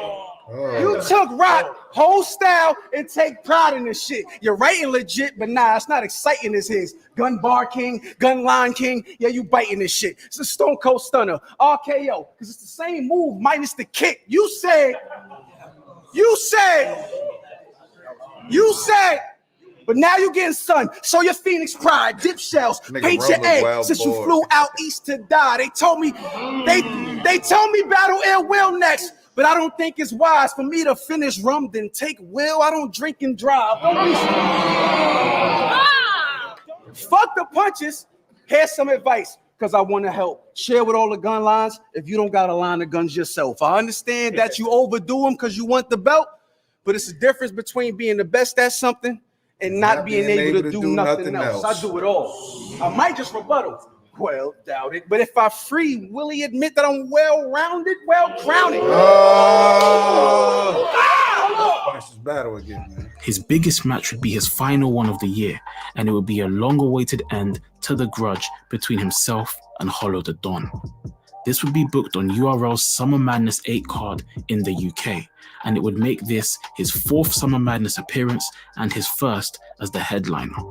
You took rock, whole style, and take pride in this shit. You're writing legit, but nah, it's not exciting as his. Gun bar king, gun line king, yeah, you biting this shit. It's a Stone Cold Stunner, RKO, because it's the same move minus the kick. You said, but now you getting sun. Show your Phoenix pride, dip shells, paint your egg since you flew out east to die. They told me Battle Ill Will next. But I don't think it's wise for me to finish rum, then take Will. I don't drink and drive. Fuck the punches. Here's some advice. because I want to help. Share with all the gun lines if you don't got a line of guns yourself. I understand that you overdo them because you want the belt, but it's the difference between being the best at something and not being able to do nothing else. I do it all. I might just rebuttal. Well, doubt it. But if I free Willie admit that I'm well-rounded, well-crowned. Battle again, man. His biggest match would be his final one of the year, and it would be a long-awaited end to the grudge between himself and Hollow the Don. This would be booked on URL's Summer Madness 8 card in the UK, and it would make this his 4th Summer Madness appearance and his first as the headliner.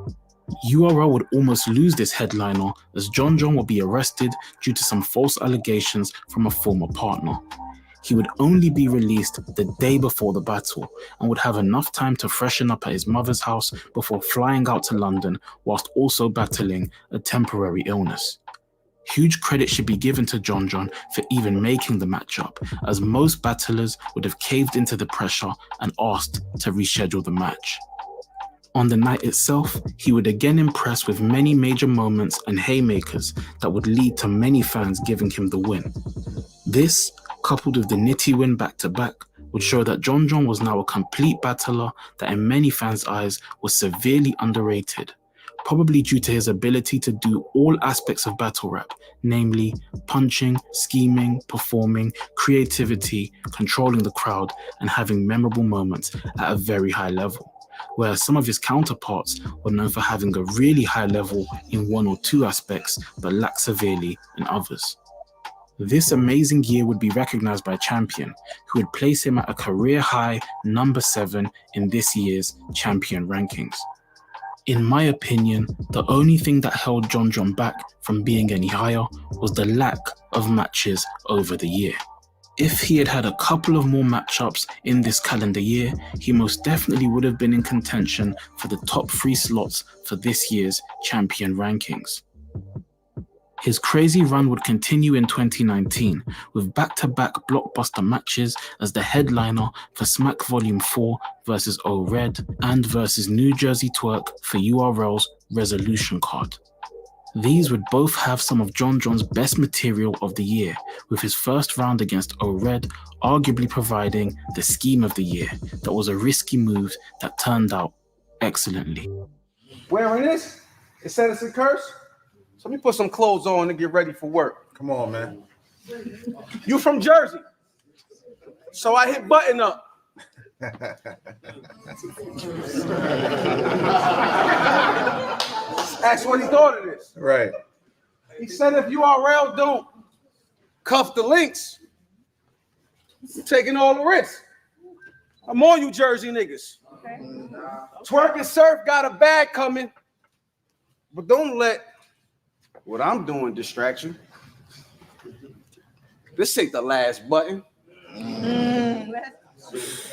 URL would almost lose this headliner as John would be arrested due to some false allegations from a former partner. He would only be released the day before the battle and would have enough time to freshen up at his mother's house before flying out to London whilst also battling a temporary illness. Huge credit should be given to John for even making the matchup, as most battlers would have caved into the pressure and asked to reschedule the match. On the night itself, he would again impress with many major moments and haymakers that would lead to many fans giving him the win. This, coupled with the Nitty win back-to-back, would show that John was now a complete battler that in many fans' eyes was severely underrated, probably due to his ability to do all aspects of battle rap, namely punching, scheming, performing, creativity, controlling the crowd, and having memorable moments at a very high level. Whereas some of his counterparts were known for having a really high level in one or two aspects, but lacked severely in others. This amazing year would be recognized by Champion, who would place him at a career-high number 7 in this year's Champion rankings. In my opinion, the only thing that held John back from being any higher was the lack of matches over the year. If he had had a couple of more matchups in this calendar year, he most definitely would have been in contention for the top 3 slots for this year's Champion rankings. His crazy run would continue in 2019 with back-to-back blockbuster matches as the headliner for Smack Volume 4 vs O-Red and vs New Jersey Twerk for URL's Resolution card. These would both have some of John's best material of the year, with his first round against O-Red arguably providing the scheme of the year that was a risky move that turned out excellently. Wearing this? It said it's a curse? So let me put some clothes on and get ready for work. Come on, man. You from Jersey? So I hit button up. Ask what he thought of this. Right. He said if URL don't cuff the links, you're taking all the risks. I'm on you Jersey niggas. Okay. Twerk and Surf got a bag coming, but don't let what I'm doing distract you. This ain't the last button.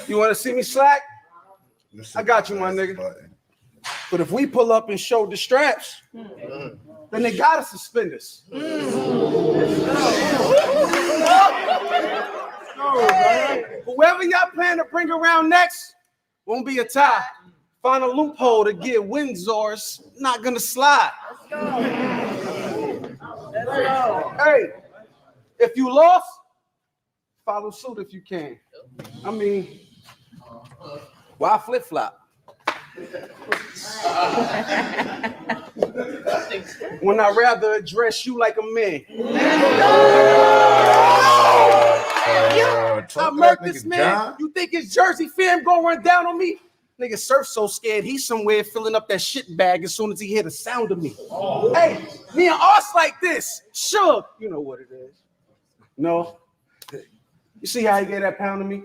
You want to see me slack? I got you, my nigga. Button. But if we pull up and show the straps, then they gotta suspend us. Whoever y'all plan to bring around next won't be a tie. Find a loophole to get Windsor's not gonna slide. Hey, if you lost, follow suit if you can. I mean, why flip-flop? When I'd rather address you like a man. I murked this man. John? You think his Jersey fam gonna run down on me? Nigga Surf so scared he's somewhere filling up that shit bag as soon as he hear the sound of me. Hey, me and Arse like this. Sure, you know what it is. No. You see how he gave that pound to me?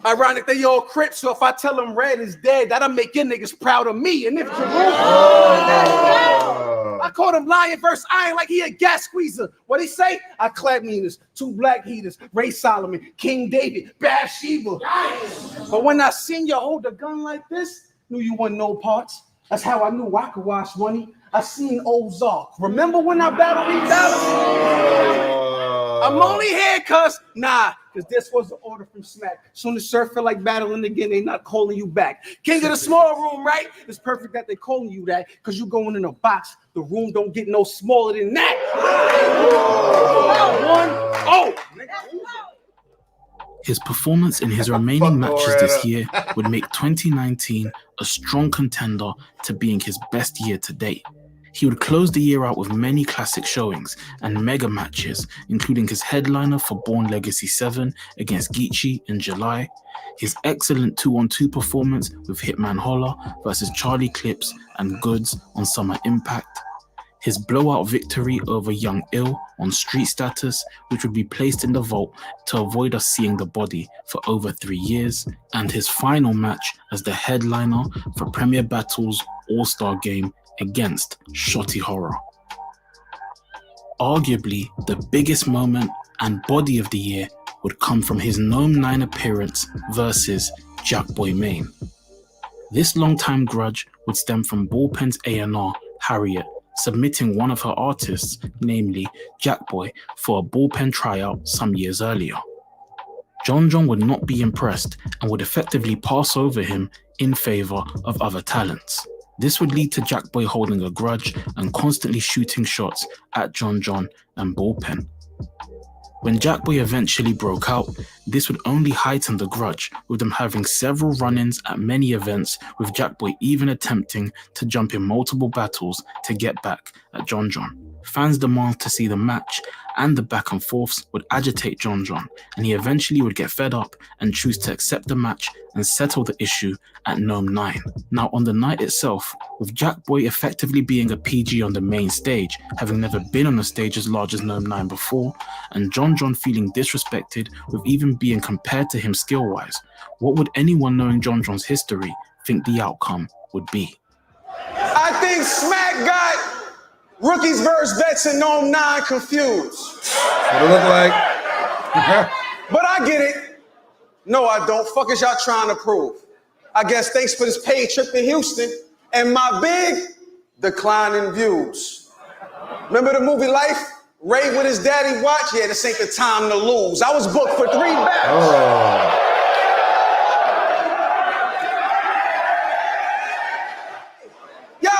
Ironic, they all Crips, so if I tell them Red is dead, that'll make your niggas proud of me. And if I called him Lion versus Iron like he a gas squeezer. What he say? I clap meaners, 2 black heaters, Ray Solomon, King David, Bathsheba. But when I seen you hold a gun like this, knew you want no parts. That's how I knew I could wash 20. I seen Ozark. Remember when I battled these battles? I'm only here because this was an order from Smack. Soon as Surf feel like battling again, they not calling you back. King of the small room, right? It's perfect that they calling you that because you going in a box. The room don't get no smaller than that. His performance in his remaining matches this year would make 2019 a strong contender to being his best year to date. He would close the year out with many classic showings and mega matches, including his headliner for Born Legacy 7 against Geechee in July, his excellent 2-on-2 performance with Hitman Holler versus Charlie Clips and Goods on Summer Impact, his blowout victory over Young Ill on Street Status, which would be placed in the vault to avoid us seeing the body for over 3 years, and his final match as the headliner for Premier Battle's All-Star Game against Shotty Horror. Arguably, the biggest moment and body of the year would come from his Gnome 9 appearance versus Jackboy Maine. This long-time grudge would stem from Bullpen's A&R, Harriet, submitting one of her artists, namely Jackboy, for a Bullpen tryout some years earlier. John would not be impressed and would effectively pass over him in favor of other talents. This would lead to Jackboy holding a grudge and constantly shooting shots at John and Bullpen. When Jackboy eventually broke out, this would only heighten the grudge, with them having several run-ins at many events, with Jackboy even attempting to jump in multiple battles to get back at John. Fans' demand to see the match and the back and forths would agitate John, and he eventually would get fed up and choose to accept the match and settle the issue at Gnome 9. Now, on the night itself, with Jackboy effectively being a PG on the main stage, having never been on a stage as large as Gnome 9 before, and John feeling disrespected with even being compared to him skill-wise, what would anyone knowing John's history think the outcome would be? I think Smack got Rookies versus Vets and Gnome 9 confused. What it look like? But I get it. No, I don't. Fuck is y'all trying to prove? I guess thanks for this paid trip to Houston and my big decline in views. Remember the movie Life? Ray with his daddy watch? Yeah, this ain't the time to lose. I was booked for 3 battles. Yo,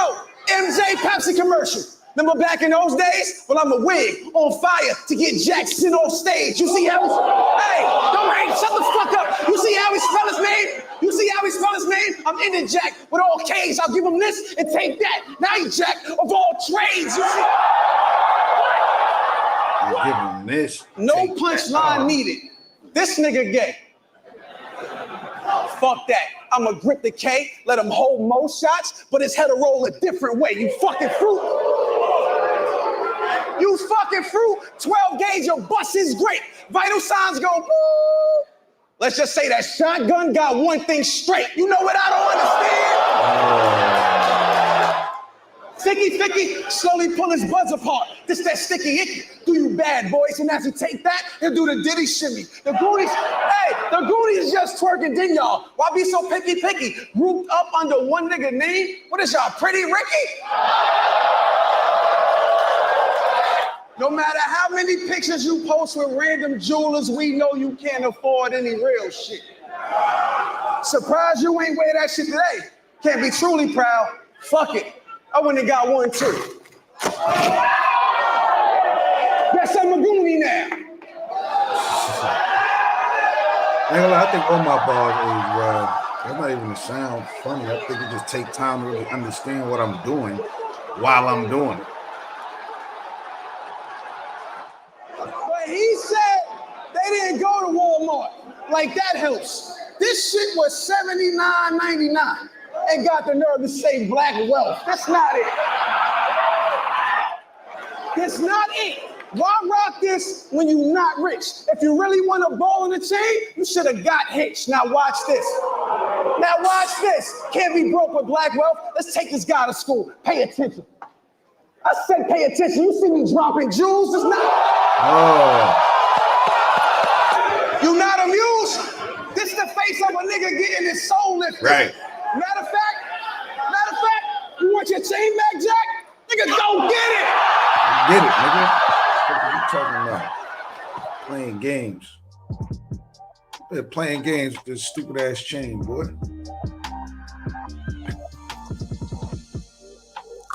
MJ Pepsi commercial. Remember back in those days? Well, I'm a wig on fire to get Jackson off stage. You see how he's... Hey, don't hate, shut the fuck up. You see how he spell his name? You see how he spell his name? I'm in the Jack with all K's. I'll give him this and take that. Now he Jack of all trades. You see? I'll give him this. No punchline needed. This nigga gay. Fuck that. I'ma grip the K, let him hold most shots, but his head'll roll a different way. You fucking fruit. You fucking fruit. 12 gauge, your bust is great. Vital signs go boo. Let's just say that shotgun got one thing straight. You know what I don't understand? Ficky, slowly pull his buds apart. This that sticky icky. Do you bad boys? And as you take that, he'll do the Diddy shimmy. The Goonies, the Goonies just twerking, didn't y'all? Why be so picky? Grouped up under one nigga name? What is y'all, Pretty Ricky? No matter how many pictures you post with random jewelers, we know you can't afford any real shit. Surprised you ain't wear that shit today. Can't be truly proud. Fuck it. I wouldn't have got one too. Guess I'm a Goonie now. I think all my bars age, they're not even sound funny. I think it just take time to really understand what I'm doing while I'm doing it. But he said they didn't go to Walmart. Like that helps. This shit was $79.99 and got the nerve to say black wealth. That's not it. That's not it. Why rock this when you not rich? If you really want a ball in the chain, you should have got hitched. Now watch this. Can't be broke with black wealth. Let's take this guy to school. Pay attention. I said pay attention. You see me dropping jewels? It's not. You not amused? This the face of a nigga getting his soul lifted. Right. Matter of fact, you want your chain back, Jack? Nigga, go get it. Get it, nigga. What are you talking about? Playing games. They're playing games with this stupid ass chain, boy.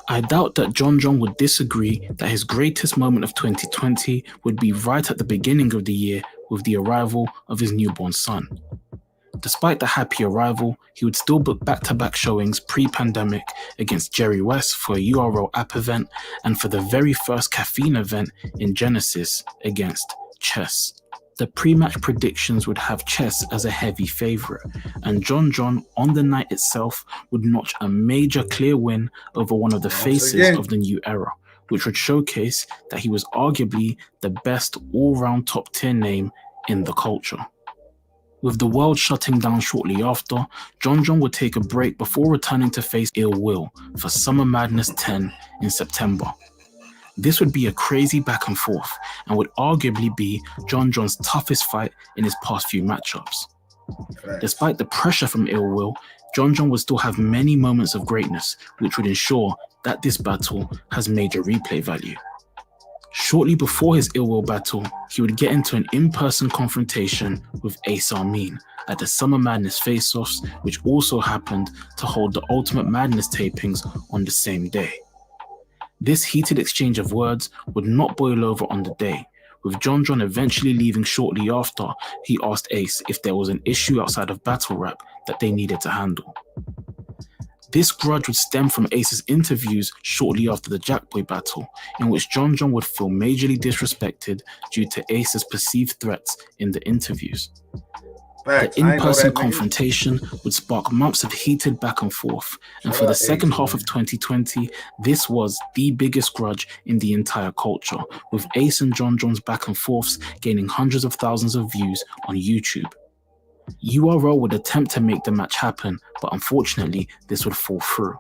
I doubt that John would disagree that his greatest moment of 2020 would be right at the beginning of the year with the arrival of his newborn son. Despite the happy arrival, he would still book back-to-back showings pre-pandemic against Jerry West for a URL app event and for the very first caffeine event in Genesis against Chess. The pre-match predictions would have Chess as a heavy favourite, and John on the night itself would notch a major clear win over one of the faces of the new era, which would showcase that he was arguably the best all-round top-tier name in the culture. With the world shutting down shortly after, John would take a break before returning to face Ill Will for Summer Madness 10 in September. This would be a crazy back and forth and would arguably be John's toughest fight in his past few matchups. Despite the pressure from Ill Will, John would still have many moments of greatness, which would ensure that this battle has major replay value. Shortly before his Ill Will battle, he would get into an in-person confrontation with Ace Amin at the Summer Madness face-offs, which also happened to hold the Ultimate Madness tapings on the same day. This heated exchange of words would not boil over on the day, with John eventually leaving shortly after he asked Ace if there was an issue outside of battle rap that they needed to handle. This grudge would stem from Ace's interviews shortly after the Jackboy battle, in which John would feel majorly disrespected due to Ace's perceived threats in the interviews. The in-person confrontation would spark months of heated back and forth, and for the second half of 2020, this was the biggest grudge in the entire culture, with Ace and John's back and forths gaining hundreds of thousands of views on YouTube. URL would attempt to make the match happen, but unfortunately, this would fall through.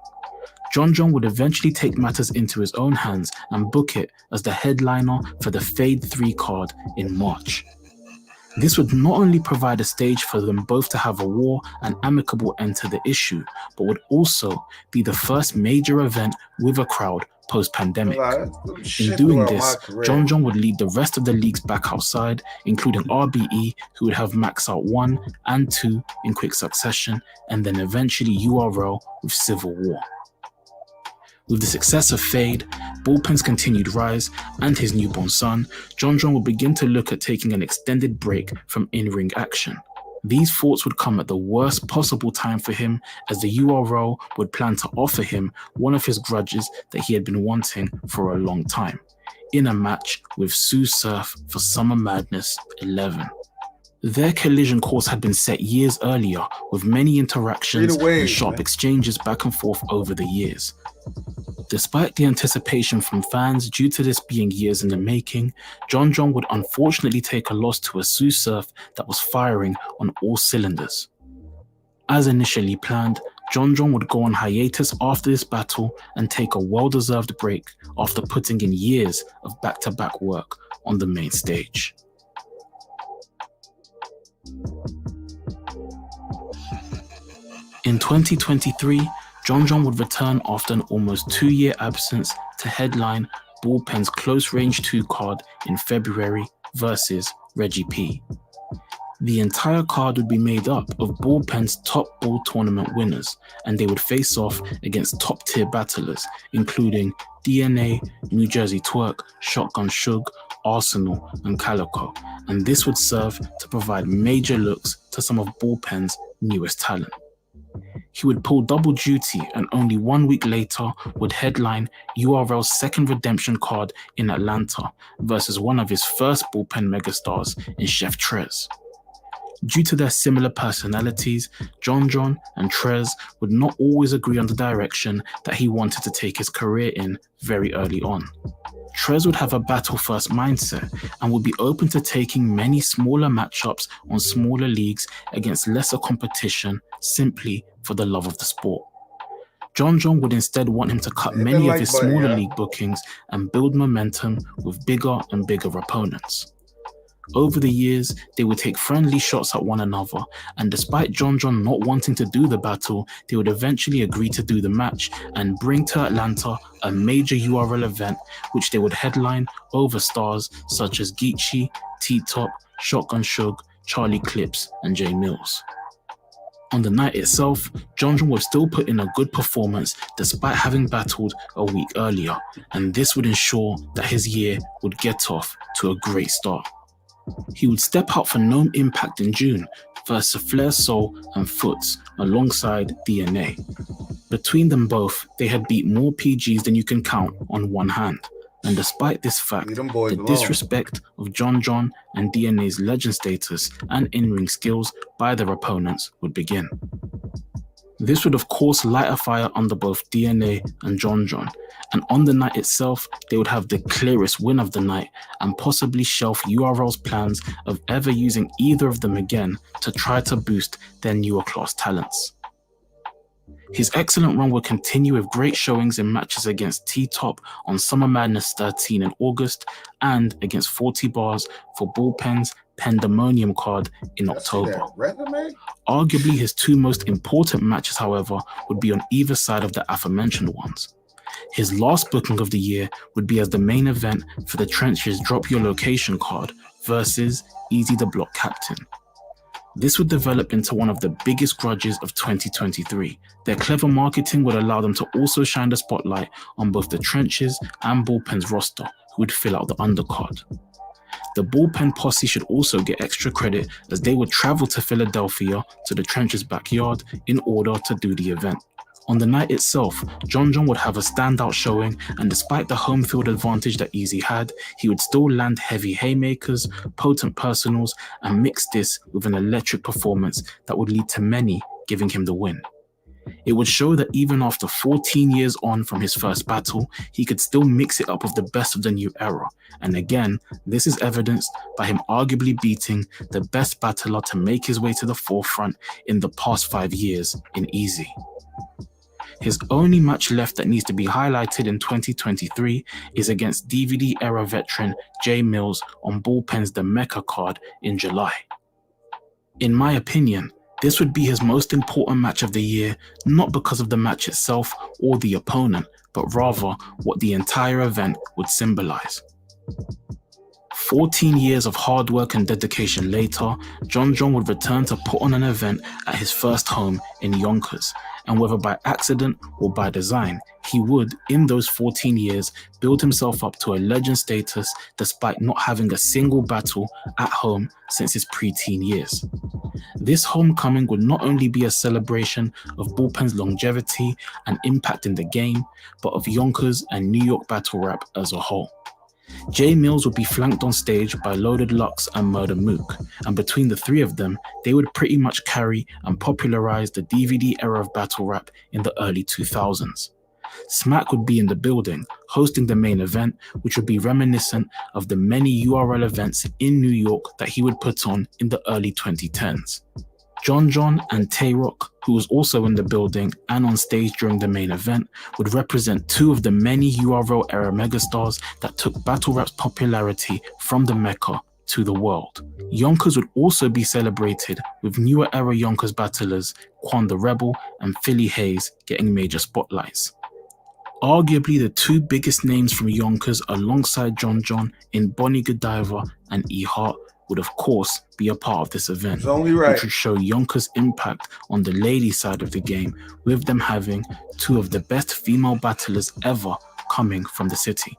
John would eventually take matters into his own hands and book it as the headliner for the Fade 3 card in March. This would not only provide a stage for them both to have a war and amicable end to the issue, but would also be the first major event with a crowd post-pandemic. In doing this, John would lead the rest of the leagues back outside, including RBE, who would have Max Out 1 and 2 in quick succession, and then eventually URL with Civil War. With the success of Fade, Bullpen's continued rise, and his newborn son, John would begin to look at taking an extended break from in-ring action. These thoughts would come at the worst possible time for him, as the URL would plan to offer him one of his grudges that he had been wanting for a long time, in a match with Sue Surf for Summer Madness 11. Their collision course had been set years earlier, with many interactions and sharp exchanges back and forth over the years. Despite the anticipation from fans due to this being years in the making, John would unfortunately take a loss to a Sue Surf that was firing on all cylinders. As initially planned, John would go on hiatus after this battle and take a well-deserved break after putting in years of back-to-back work on the main stage. In 2023, John would return after an almost 2-year absence to headline Bullpen's Close Range 2 card in February versus Reggie P. The entire card would be made up of Bullpen's top ball tournament winners, and they would face off against top-tier battlers, including DNA, New Jersey Twerk, Shotgun Suge, Arsenal, and Calico, and this would serve to provide major looks to some of Bullpen's newest talent. He would pull double duty and only 1 week later would headline URL's second redemption card in Atlanta versus one of his first Bullpen megastars in Chef Trez. Due to their similar personalities, John and Trez would not always agree on the direction that he wanted to take his career in very early on. Trez would have a battle-first mindset and would be open to taking many smaller matchups on smaller leagues against lesser competition simply for the love of the sport. John would instead want him to cut many of his smaller league bookings and build momentum with bigger and bigger opponents. Over the years, they would take friendly shots at one another, and despite John not wanting to do the battle, they would eventually agree to do the match and bring to Atlanta a major URL event which they would headline over stars such as Geechee, T-Top, Shotgun Suge, Charlie Clips, and Jay Mills. On the night itself, John would still put in a good performance despite having battled a week earlier, and this would ensure that his year would get off to a great start. He would step out for Gnome Impact in June versus Flair Soul and Foots alongside DNA. Between them both, they had beat more PGs than you can count on one hand. And despite this fact, the disrespect of John and DNA's legend status and in-ring skills by their opponents would begin. This would of course light a fire under both DNA and John, and on the night itself, they would have the clearest win of the night and possibly shelf URL's plans of ever using either of them again to try to boost their newer class talents. His excellent run would continue with great showings in matches against T-Top on Summer Madness 13 in August and against 40 Bars for Bullpen's Pandemonium card in October. Arguably his two most important matches, however, would be on either side of the aforementioned ones. His last booking of the year would be as the main event for the Trenches Drop Your Location card versus Easy the Block Captain. This would develop into one of the biggest grudges of 2023. Their clever marketing would allow them to also shine the spotlight on both the Trenches and Bullpen's roster, who would fill out the undercard. The Bullpen posse should also get extra credit as they would travel to Philadelphia to the Trenches' backyard in order to do the event. On the night itself, John would have a standout showing, and despite the home field advantage that Easy had, he would still land heavy haymakers, potent personals, and mix this with an electric performance that would lead to many giving him the win. It would show that even after 14 years on from his first battle, he could still mix it up with the best of the new era. And again, this is evidenced by him arguably beating the best battler to make his way to the forefront in the past 5 years in Easy. His only match left that needs to be highlighted in 2023 is against DVD-era veteran Jay Mills on Bullpen's The Mecca card in July. In my opinion, this would be his most important match of the year, not because of the match itself or the opponent, but rather what the entire event would symbolize. 14 years of hard work and dedication later, John would return to put on an event at his first home in Yonkers, and whether by accident or by design, he would, in those 14 years, build himself up to a legend status despite not having a single battle at home since his preteen years. This homecoming would not only be a celebration of Bullpen's longevity and impact in the game, but of Yonkers and New York battle rap as a whole. Jay Mills would be flanked on stage by Loaded Lux and Murder Mook, and between the three of them, they would pretty much carry and popularize the DVD era of battle rap in the early 2000s. Smack would be in the building, hosting the main event, which would be reminiscent of the many URL events in New York that he would put on in the early 2010s. John and Tay-Rock, who was also in the building and on stage during the main event, would represent two of the many URL era megastars that took battle rap's popularity from the Mecca to the world. Yonkers would also be celebrated with newer era Yonkers battlers Quan the Rebel and Philly Hayes getting major spotlights. Arguably the two biggest names from Yonkers alongside John in Bonnie Godiva and E Hart would of course be a part of this event, which would show Yonkers' impact on the ladies' side of the game, with them having two of the best female battlers ever coming from the city.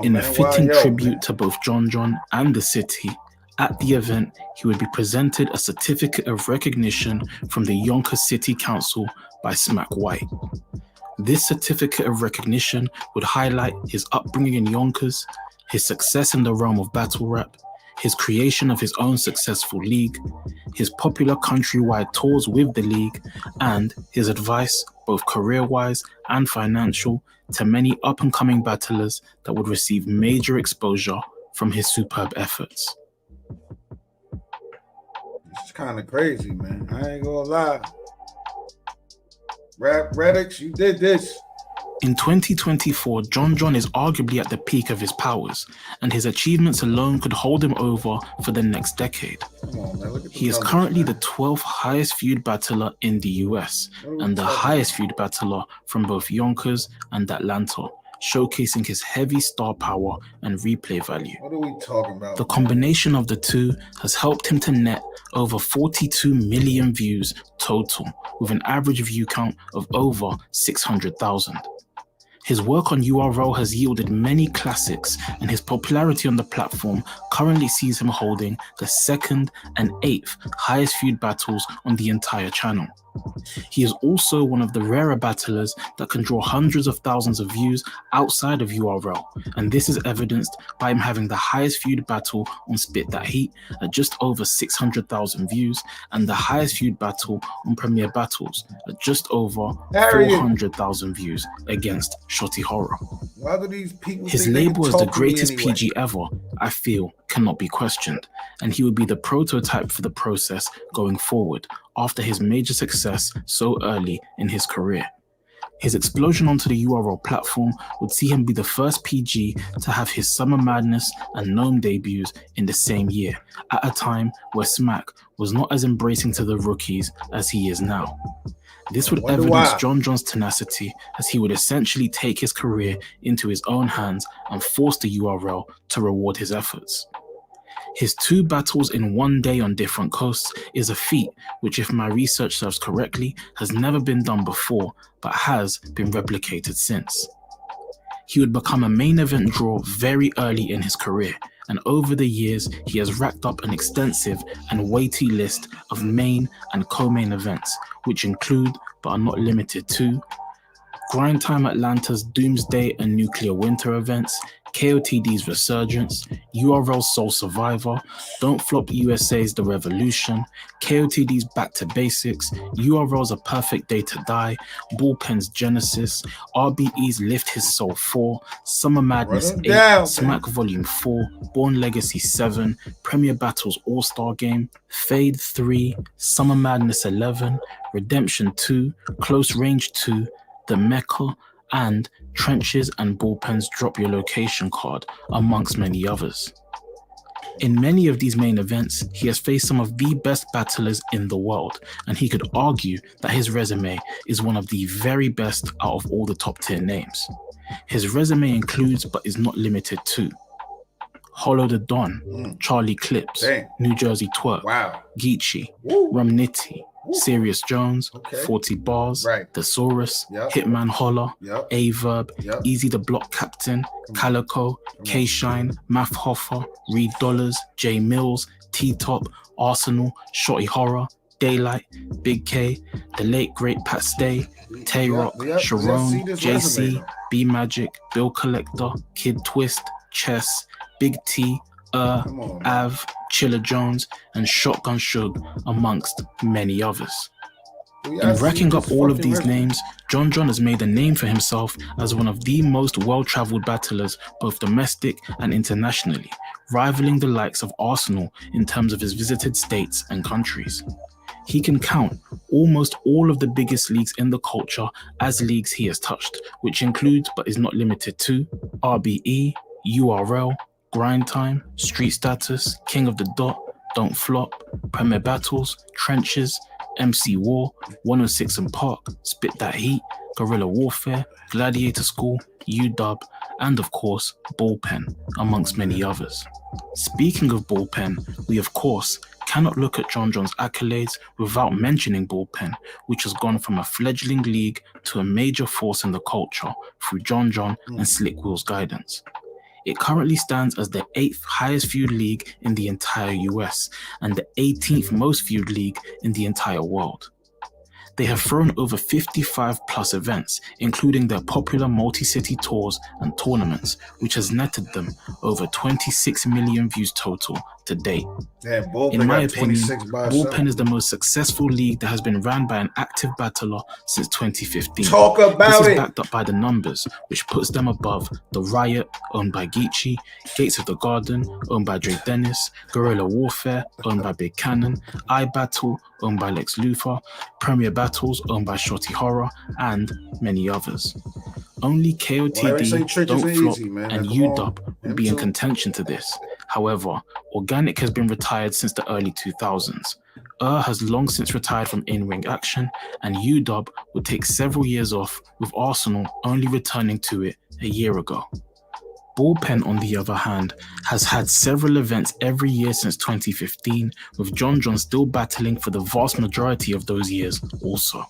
In a fitting tribute to both John and the city, at the event he would be presented a certificate of recognition from the Yonkers City Council by Smack White. This certificate of recognition would highlight his upbringing in Yonkers, his success in the realm of battle rap, his creation of his own successful league, his popular countrywide tours with the league, and his advice, both career-wise and financial, to many up-and-coming battlers that would receive major exposure from his superb efforts. It's kind of crazy, man. I ain't gonna lie. RAPREDUX, you did this. In 2024, John is arguably at the peak of his powers, and his achievements alone could hold him over for the next decade. He is currently the 12th highest viewed battler in the US, and the highest viewed battler from both Yonkers and Atlanta, showcasing his heavy star power and replay value. What are we talking about? The combination of the two has helped him to net over 42 million views total, with an average view count of over 600,000. His work on URL has yielded many classics, and his popularity on the platform currently sees him holding the 2nd and 8th highest viewed battles on the entire channel. He is also one of the rarer battlers that can draw hundreds of thousands of views outside of URL, and this is evidenced by him having the highest viewed battle on Spit That Heat at just over 600,000 views, and the highest viewed battle on Premier Battles at just over 400,000 views against Shotty Horror. Why do these people His think label they as can the talk to me greatest anyway? PG ever, I feel, cannot be questioned, and he would be the prototype for the process going forward after his major success so early in his career. His explosion onto the URL platform would see him be the first PG to have his Summer Madness and Gnome debuts in the same year, at a time where Smack was not as embracing to the rookies as he is now. This would evidence John's tenacity, as he would essentially take his career into his own hands and force the URL to reward his efforts. His 2 battles in one day on different coasts is a feat which, if my research serves correctly, has never been done before, but has been replicated since. He would become a main event draw very early in his career, and over the years he has racked up an extensive and weighty list of main and co-main events, which include, but are not limited to, Grind Time Atlanta's Doomsday and Nuclear Winter events, KOTD's Resurgence, URL's Soul Survivor, Don't Flop USA's The Revolution, KOTD's Back to Basics, URL's A Perfect Day to Die, Bullpen's Genesis, RBE's Lift His Soul 4, Summer Madness 8, Smack Volume 4, Born Legacy 7, Premier Battles All-Star Game, Fade 3, Summer Madness 11, Redemption 2, Close Range 2, The Mecca, and Trenches and Bullpen's Drop Your Location card, amongst many others. In many of these main events, he has faced some of the best battlers in the world, and he could argue that his resume is one of the very best out of all the top tier names. His resume includes, but is not limited to, Hollow the Don, Charlie Clips, New Jersey Twerk, Geechee, Rum Nitty, Serious Jones, 40 Bars, Thesaurus, Hitman Holler, A-Verb, Easy the Block Captain, Calico, K-Shine, Math Hoffer, Reed Dollars, J Mills, T-Top, Arsenal, Shotty Horror, Daylight, Big K, The Late Great Pat Stay, Tay-Rock, Sharon, JC, B-Magic, Bill Collector, Kid Twist, Chess, Big T, Av, Chiller Jones, and Shotgun Shug, amongst many others. In racking up all of these names, John has made a name for himself as one of the most well-travelled battlers, both domestic and internationally, rivaling the likes of Arsenal in terms of his visited states and countries. He can count almost all of the biggest leagues in the culture as leagues he has touched, which includes, but is not limited to, RBE, URL, Grind Time, Street Status, King of the Dot, Don't Flop, Premier Battles, Trenches, MC War, 106 and Park, Spit That Heat, Guerrilla Warfare, Gladiator School, UW, and of course, Bullpen, amongst many others. Speaking of Bullpen, we of course cannot look at John's accolades without mentioning Bullpen, which has gone from a fledgling league to a major force in the culture through John and Slick Will's guidance. It currently stands as the 8th highest viewed league in the entire US and the 18th most viewed league in the entire world. They have thrown over 55 plus events, including their popular multi-city tours and tournaments, which has netted them over 26 million views total to date. Yeah, In my got opinion, 26 by Bullpen itself. is the most successful league that has been ran by an active battler since 2015. Talk about this is it. backed up by the numbers, which puts them above The Riot, owned by Geechee, Gates of the Garden, owned by Drake Dennis, Guerrilla Warfare, owned by Big Cannon, iBattle, owned by Lex Luthor, Premier Battles, owned by Shorty Horror, and many others. Only KOTD, Don't Flop, and UW will be in contention to this. However, Organic has been retired since the early 2000s. Has long since retired from in-ring action, and UW would take several years off, with Arsenal only returning to it a year ago. Bullpen, on the other hand, has had several events every year since 2015, with John still battling for the vast majority of those years also.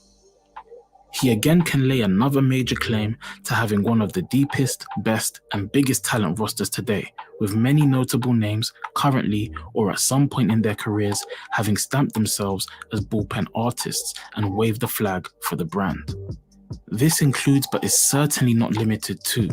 He again can lay another major claim to having one of the deepest, best, and biggest talent rosters today, with many notable names currently or at some point in their careers having stamped themselves as Bullpen artists and waved the flag for the brand. This includes, but is certainly not limited to,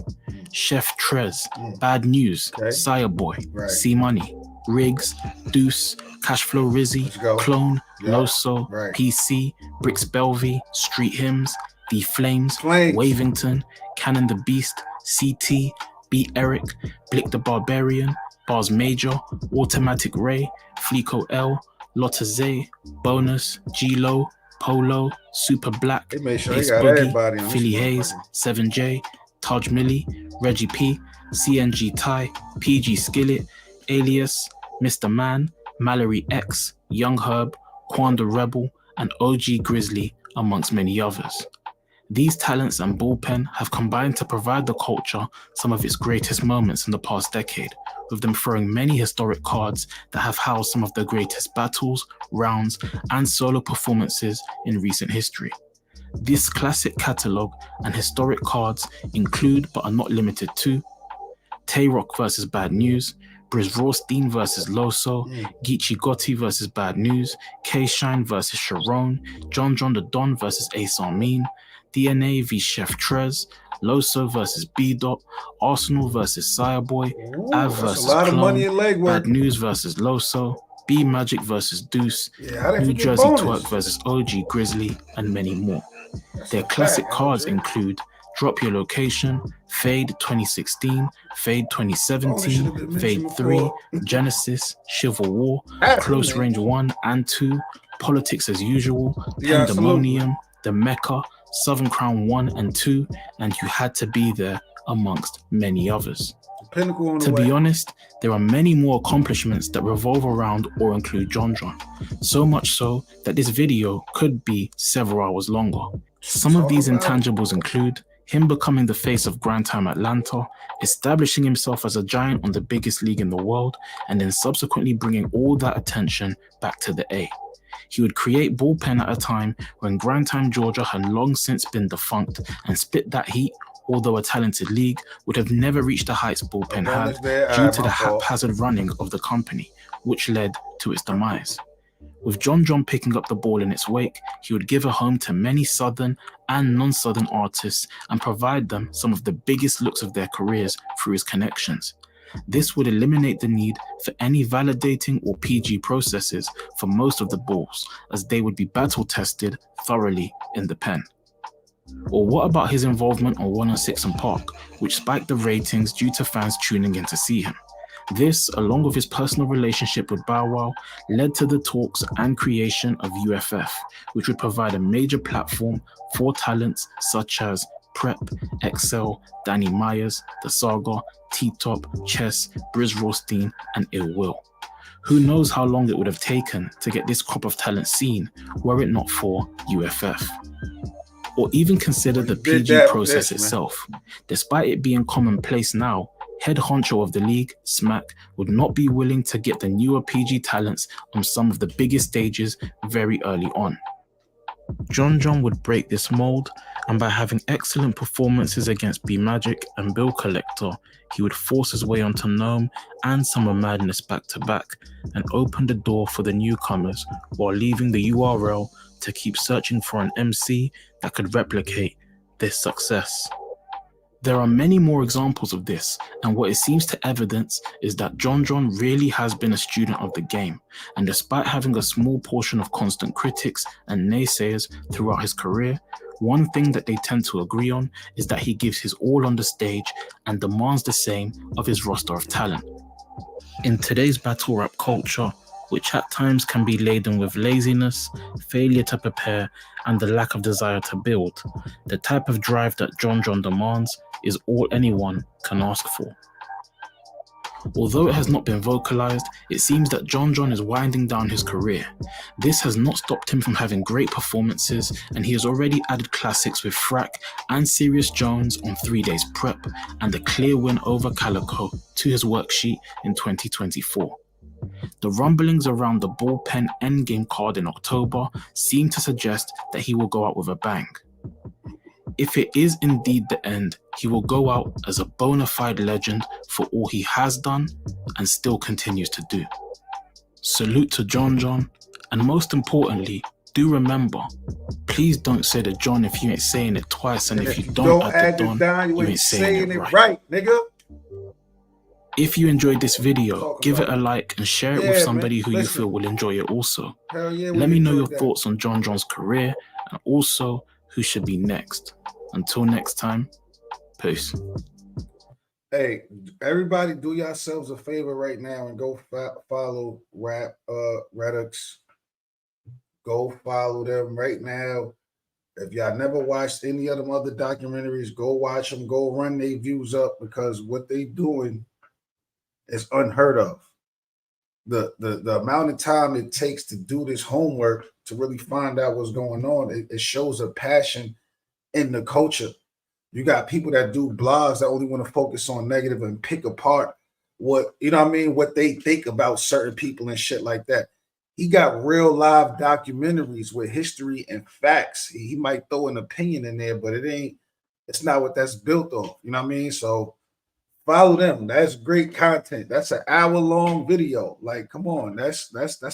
Chef Trez, Bad News, Sire Boy, C-Money, Riggs, Deuce, Cashflow Rizzy, Clone, Loso, PC, Bricks Belvy, Street Hymns, The Flames, Wavington, Cannon the Beast, CT, Beat Eric, Blick the Barbarian, Bars Major, Automatic Ray, Fleeko L, Lotta Zay, Bonus, G-Lo, Polo, Super Black, Bass Boogie, Philly Hayes, 7J, Taj Millie, Reggie P, CNG Ty, PG Skillet, Alias, Mr. Man, Mallory X, Young Herb, Quan the Rebel, and OG Grizzly, amongst many others. These talents and Bullpen have combined to provide the culture some of its greatest moments in the past decade, with them throwing many historic cards that have housed some of the greatest battles, rounds, and solo performances in recent history. This classic catalogue and historic cards include, but are not limited to, Tay-Rock vs Bad News, Briz Rawstein vs Loso, Geechee Gotti vs Bad News, K-Shine vs Sharon, John the Don vs Ace Armin, DNA v Chef Trez, Loso vs B-Dot, Arsenal vs Sireboy, Av vs Clone, Bad News vs Loso, B Magic vs Deuce, New Jersey Twerk vs OG Grizzly, and many more. Their classic cards include Drop Your Location, Fade 2016, Fade 2017, Fade 3, Genesis, Civil War, Close Range 1 and 2, Politics as Usual, Pandemonium, The Mecca, Southern Crown 1 and 2, and You Had to Be There, amongst many others. To be honest, there are many more accomplishments that revolve around or include John, so much so that this video could be several hours longer. Some of these intangibles include him becoming the face of Grind Time Atlanta, establishing himself as a giant on the biggest league in the world, and then subsequently bringing all that attention back to the A. He would create Bullpen at a time when Grind Time Georgia had long since been defunct, and spit that heat, although a talented league, would have never reached the heights Bullpen had due to the haphazard running of the company, which led to its demise. With John picking up the ball in its wake, he would give a home to many Southern and non-Southern artists and provide them some of the biggest looks of their careers through his connections. This would eliminate the need for any validating or PG processes for most of the balls, as they would be battle-tested thoroughly in the pen. Or what about his involvement on 106 and Park, which spiked the ratings due to fans tuning in to see him? This, along with his personal relationship with Bow Wow, led to the talks and creation of UFF, which would provide a major platform for talents such as Prep, Excel, Danny Myers, The Saga, T-Top, Chess, Briz Rawstein, and Ill Will. Who knows how long it would have taken to get this crop of talent seen were it not for UFF. Or even consider the PG process itself. Despite it being commonplace now, head honcho of the league, Smack, would not be willing to get the newer PG talents on some of the biggest stages very early on. John would break this mold, and by having excellent performances against B Magic and Bill Collector, he would force his way onto Gnome and Summer Madness back to back, and open the door for the newcomers while leaving the URL to keep searching for an MC that could replicate this success. There are many more examples of this, and what it seems to evidence is that John really has been a student of the game, and despite having a small portion of constant critics and naysayers throughout his career, one thing that they tend to agree on is that he gives his all on the stage and demands the same of his roster of talent. In today's battle rap culture, which at times can be laden with laziness, failure to prepare, and the lack of desire to build, the type of drive that John demands is all anyone can ask for. Although it has not been vocalized, it seems that John is winding down his career. This has not stopped him from having great performances, and he has already added classics with Frack and Serious Jones on 3 Days Prep, and a clear win over Calico to his worksheet in 2024. The rumblings around the Bullpen endgame card in October seem to suggest that he will go out with a bang. If it is indeed the end, he will go out as a bona fide legend for all he has done and still continues to do. Salute to John, and most importantly, do remember, please don't say the John if you ain't saying it twice, and if you don't add the Don, you ain't saying it right, nigga. If you enjoyed this video, give it a like and share it with somebody who you feel will enjoy it also. Let me know your thoughts on John's career and also who should be next. Until next time, peace. Hey, everybody, do yourselves a favor right now and go follow RAPREDUX. Go follow them right now. If y'all never watched any of them other documentaries, go watch them. Go run their views up, because what they doing is unheard of. The amount of time it takes to do this homework to really find out what's going on, it shows a passion in the culture. You got people that do blogs that only want to focus on negative and pick apart what, you know what I mean, what they think about certain people and shit like that. He got real live documentaries with history and facts. He might throw an opinion in there, but it's not what that's built on. You know what I mean? So follow them. That's great content. That's an hour-long video. Like, come on, that's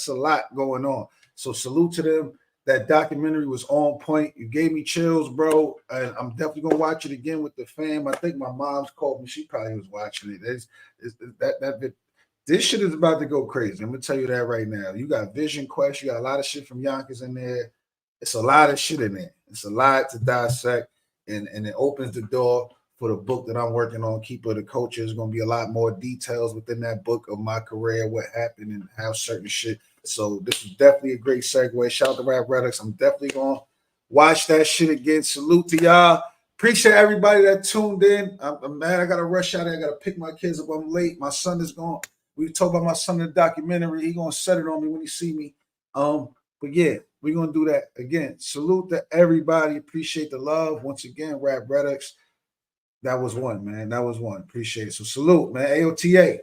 a lot going on. So salute to them. That documentary was on point. You gave me chills, bro. And I'm definitely gonna watch it again with the fam. I think my mom's called me. She probably was watching it. This shit is about to go crazy. I'm gonna tell you that right now. You got Vision Quest. You got a lot of shit from Yonkers in there. It's a lot of shit in there. It's a lot to dissect, and it opens the door for the book that I'm working on, Keeper of the Culture. There's going to be a lot more details within that book of my career, what happened and how certain shit. So this is definitely a great segue. Shout out to RAPREDUX. I'm definitely going to watch that shit again. Salute to y'all. Appreciate everybody that tuned in. I'm mad I got to rush out. I got to pick my kids up. I'm late. My son is gone. We talk about my son in the documentary. He going to set it on me when he see me. But yeah, we're going to do that again. Salute to everybody. Appreciate the love. Once again, RAPREDUX. That was one, man. That was one. Appreciate it. So salute, man. AOTA.